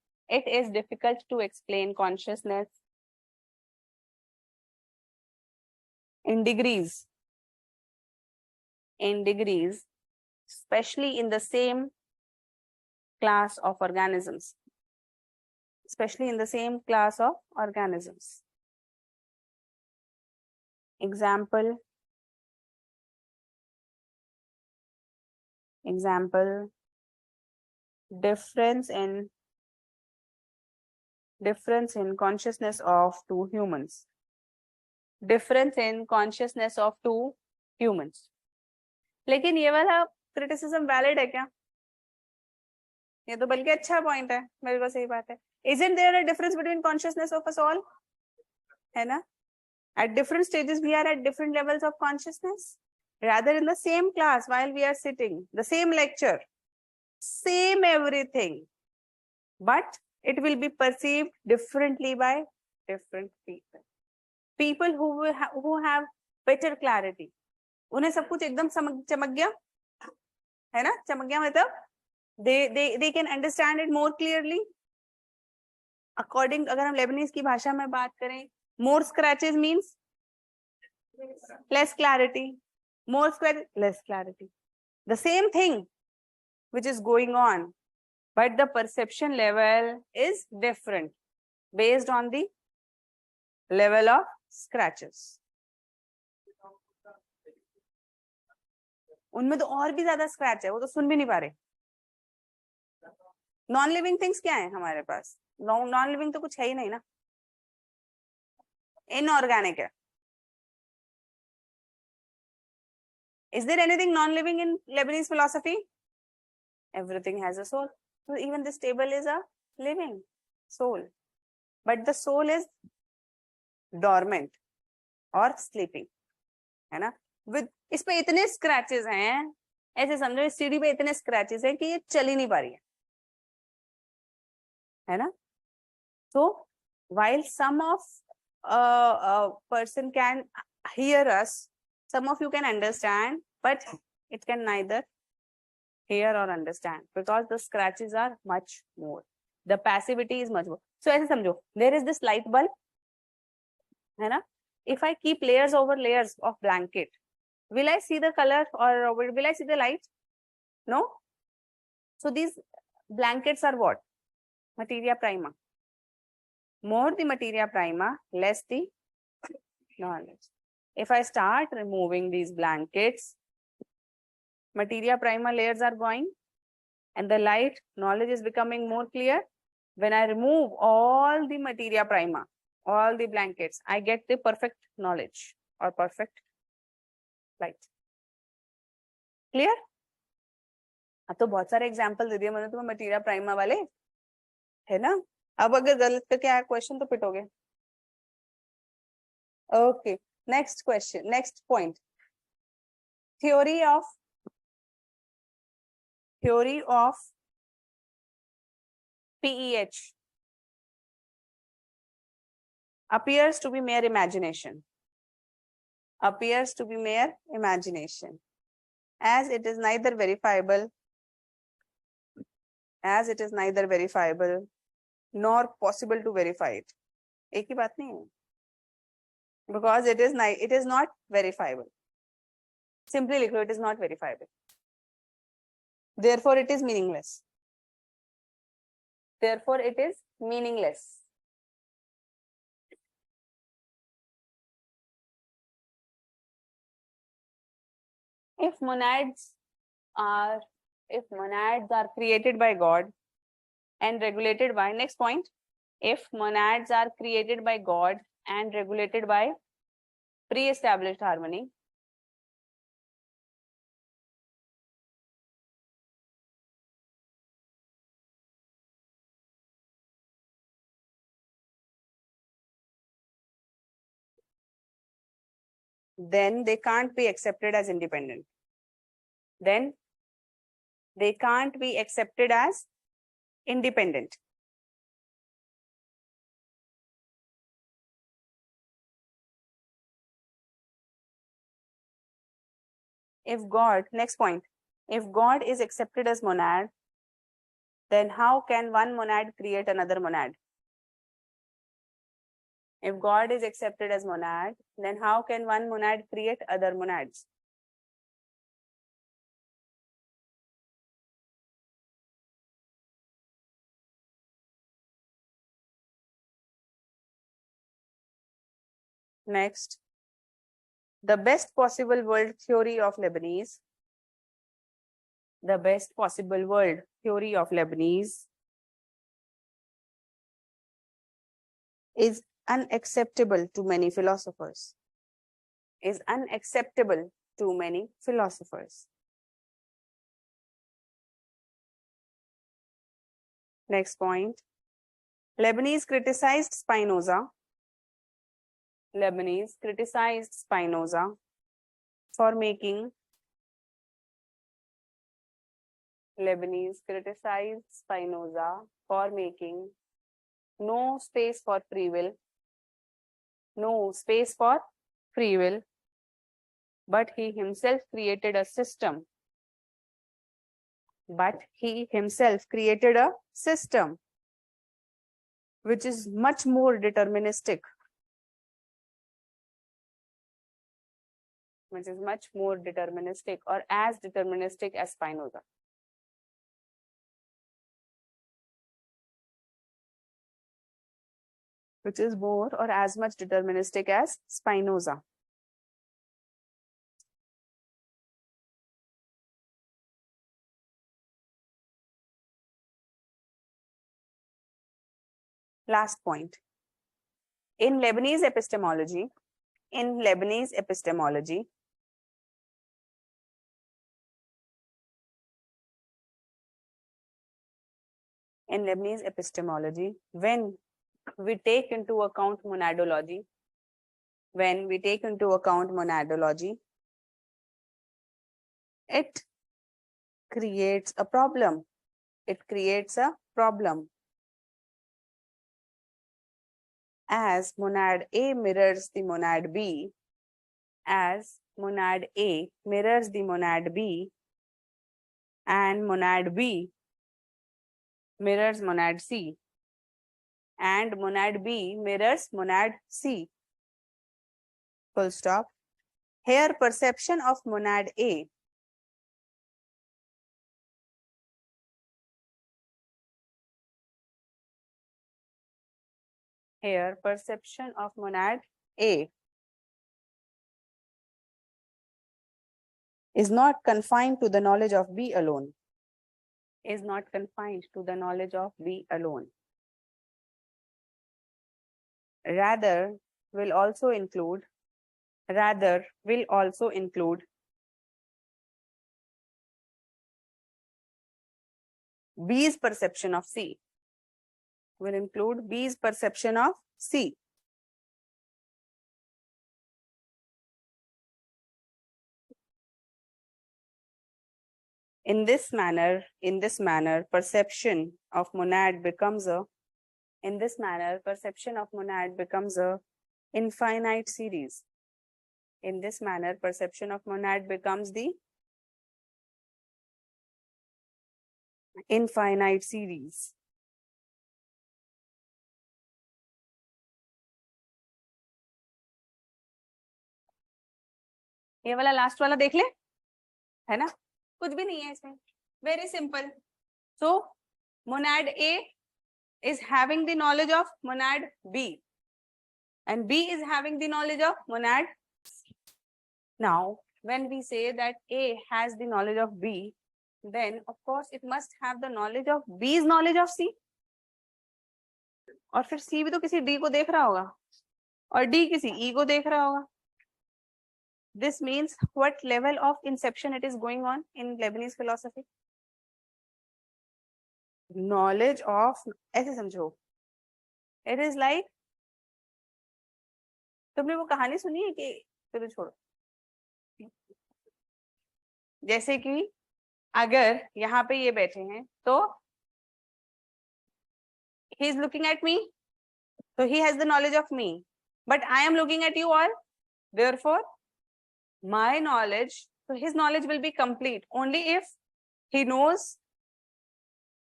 In degrees, especially in the same class of organisms. Example, difference in consciousness of two humans. लेकिन ये वाला क्रिटिसिज्म वैलिड है क्या? ये तो बल्कि अच्छा पॉइंट है, बिल्कुल सही बात है. Isn't there a difference between consciousness of us all? है ना? At different stages, we are at different levels of consciousness. Rather, in the same class, while we are sitting, the same lecture, same everything, but it will be perceived differently by different people. People who have better clarity, उन्हें सब कुछ एकदम चमक गया, है ना? चमक गया मतलब they can understand it more clearly. According, अगर हम लेबनीज की भाषा में बात करें, more scratches means less clarity, more scratches, less clarity. The same thing which is going on, but the perception level is different based on the level of scratches. उनमें तो और भी ज्यादा स्क्रैच है, वो तो सुन भी नहीं पा रहे. नॉन लिविंग थिंग्स क्या है हमारे पास? नॉन लिविंग तो कुछ है ही नहीं ना, इनऑर्गेनिक है. Is there anything non-living in Lebanese philosophy? Everything has a soul. So even this table is a living soul, but the soul is dormant or sleeping, है ना? With इस पे इतने scratches हैं, ऐसे समझो इस सीढ़ी पे इतने scratches हैं कि ये चल ही नहीं पा रही है ना? So while some of a person can hear us, some of you can understand, but it can neither hear or understand because the scratches are much more. The passivity is much more. So ऐसे समझो, there is this light bulb, है ना? If I keep layers over layers of blanket, will I see the color or will I see the light? No. So these blankets are what? Materia prima. More the materia prima, less the knowledge. If I start removing these blankets, materia prima layers are going and the light knowledge is becoming more clear. When I remove all the materia prima, all the blankets, I get the perfect knowledge or perfect light. Clear? अब तो बहुत सारे example दे दिए मैंने तुम्हें materia prima वाले, है ना? अब अगर गलत करके आया क्वेश्चन तो पिटोगे. Okay, next question, next point. theory of PEH appears to be mere imagination. Appears to be mere imagination, as it is neither verifiable, nor possible to verify it. एक ही बात नहीं है. Because it is not verifiable. Simply लिख लो, it is not verifiable. Therefore, it is meaningless. Therefore, it is meaningless. If monads are created by God and regulated by, next point, if monads are created by God and regulated by pre-established harmony, then they can't be accepted as independent. Then they can't be accepted as independent. If God, next point, if God is accepted as monad, then how can one monad create another monad? If God is accepted as monad, then how can one monad create other monads? Next, the best possible world theory of Leibniz. The best possible world theory of Leibniz is unacceptable to many philosophers. Is unacceptable to many philosophers. Next point. Leibniz criticized Spinoza. Leibniz criticized Spinoza for making. Leibniz criticized Spinoza for making no space for free will. No space for free will. But he himself created a system. But he himself created a system which is much more deterministic. Which is much more deterministic or as deterministic as Spinoza. Which is more or as much deterministic as Spinoza. Last point. In Leibniz epistemology, in Leibniz epistemology, when we take into account monadology, it creates a problem. As monad A mirrors the monad B, as monad A mirrors the monad B, and monad B mirrors monad C, and monad B mirrors monad C. Full stop. Here, perception of monad A is not confined to the knowledge of B alone. Rather will also include B's perception of C. In this manner, perception of monad becomes a infinite series. In this manner, perception of monad becomes the infinite series. ये वाला last वाला देख ले, है ना? कुछ भी नहीं है इसमें, very simple. So monad A is having the knowledge of monad B, and B is having the knowledge of monad C. Now when we say that A has the knowledge of B, then of course it must have the knowledge of B's knowledge of C. और फिर C भी तो किसी D को देख रहा होगा और D किसी E को देख रहा होगा. This means what level of inception it is going on in Leibniz philosophy? Knowledge of, ऐसे समझो, it is like, तुमने वो कहानी सुनी है कि चलो छोड़ो, जैसे कि अगर यहाँ पे ये बैठे हैं तो he is looking at me, so he has the knowledge of me, but I am looking at you all, therefore my knowledge, so his knowledge will be complete only if he knows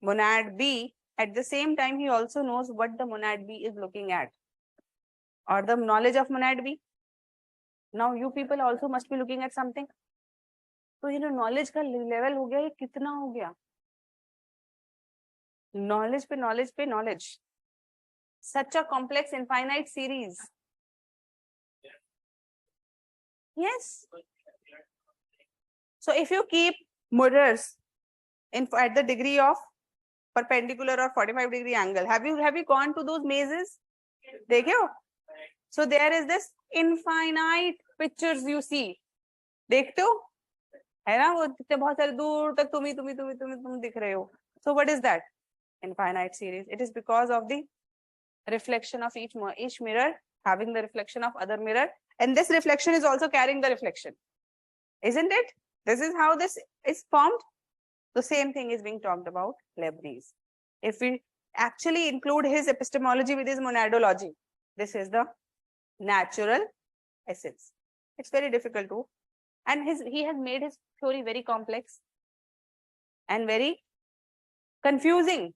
monad B. At the same time, he also knows what the monad B is looking at, or the knowledge of monad B. Now you people also must be looking at something. तो ये जो knowledge का level हो गया, ये कितना हो गया? Knowledge पे knowledge पे knowledge. Such a complex infinite series. Yes. So if you keep mirrors at the degree of perpendicular or 45-degree angle, have you gone to those mazes? देखो. So there is this infinite pictures you see. देखते हो? है ना वो बहुत सारे दूर तक तुम दिख रहे हो. So what is that? in finite series? It is because of the reflection of each mirror having the reflection of other mirror, and this reflection is also carrying the reflection, isn't it? This is how this is formed. The same thing is being talked about Leibniz. If we actually include his epistemology with his monadology, this is the natural essence. It's very difficult to, and he has made his theory very complex and very confusing.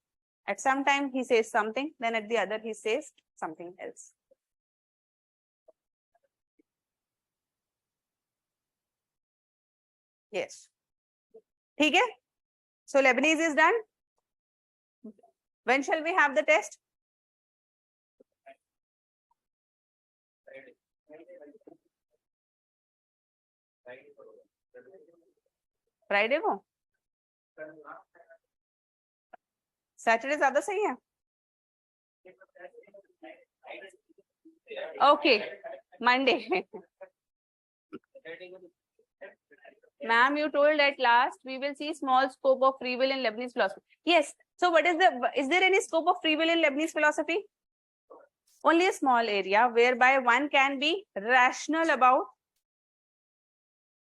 At some time he says something, then at the other he says something else. Yes. Okay. So Leibniz is done. When shall we have the test? Friday को? Saturday ज़्यादा सही है? Okay, Monday. Ma'am, you told at last we will see small scope of free will in Leibniz philosophy. Yes. So what is there any scope of free will in Leibniz philosophy? Only a small area whereby one can be rational about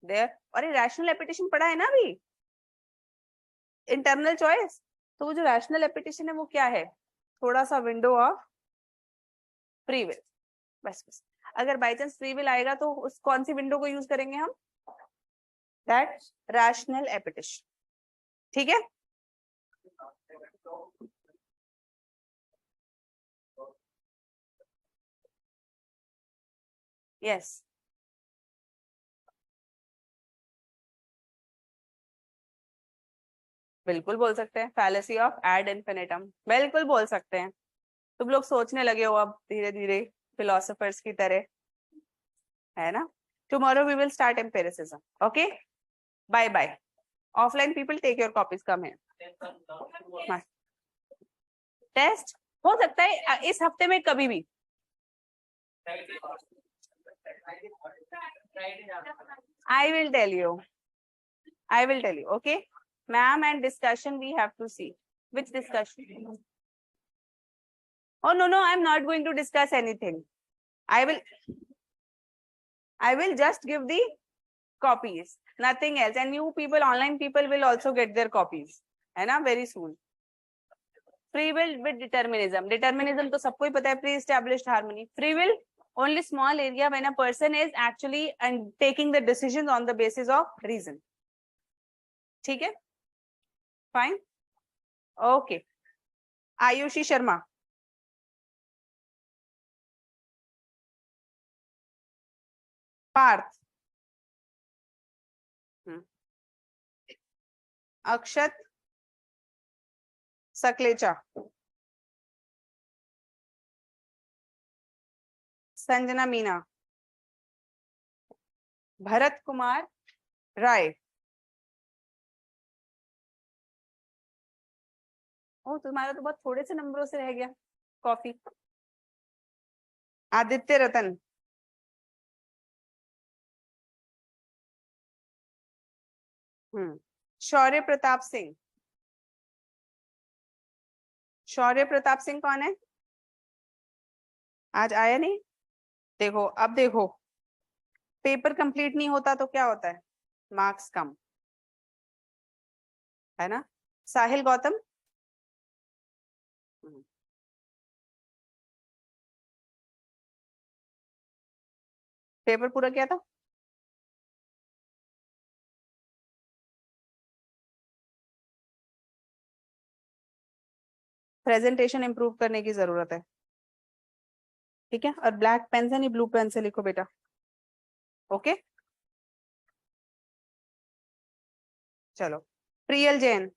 there. और ये rational appetition पढ़ा है ना अभी? Internal choice. तो वो जो rational appetition है वो क्या है? थोड़ा सा window of free will. बस अगर by chance free will आएगा तो उस कौन सी window को use करेंगे हम? That rational appetition. ठीक है? Yes. बिल्कुल बोल सकते हैं. Fallacy of ad infinitum. बिल्कुल बोल सकते हैं. तुम लोग सोचने लगे हो अब धीरे धीरे philosophers की तरह, है ना? Tomorrow we will start empiricism. Okay? Bye bye. Offline people take your copies. Come here. Test हो सकता है इस हफ्ते में कभी भी. I will tell you. Okay, ma'am, and discussion we have to see. Which discussion? Oh no, I'm not going to discuss anything. I will just give the copies, nothing else. And you people, online people will also get their copies, है ना? Very soon. Free will with determinism. Determinism तो सबको ही पता है, pre-established harmony. Free will, only small area when a person is actually and taking the decisions on the basis of reason. ठीक है? Fine. Okay. Ayushi Sharma. Parth. Akshat Saklecha. Sanjana Meena. Bharat Kumar Rai. ओ तुम्हारा तो बहुत थोड़े से नंबरों से रह गया कॉफी. आदित्य रतन. शौर्य प्रताप सिंह. शौर्य प्रताप सिंह कौन है? आज आया नहीं. देखो अब देखो, पेपर कंप्लीट नहीं होता तो क्या होता है? मार्क्स कम, है ना? साहिल गौतम. पेपर पूरा किया था? प्रेजेंटेशन इंप्रूव करने की जरूरत है. ठीक है, और ब्लैक पेन से नहीं ब्लू पेन से लिखो बेटा. ओके, चलो. प्रियल जैन.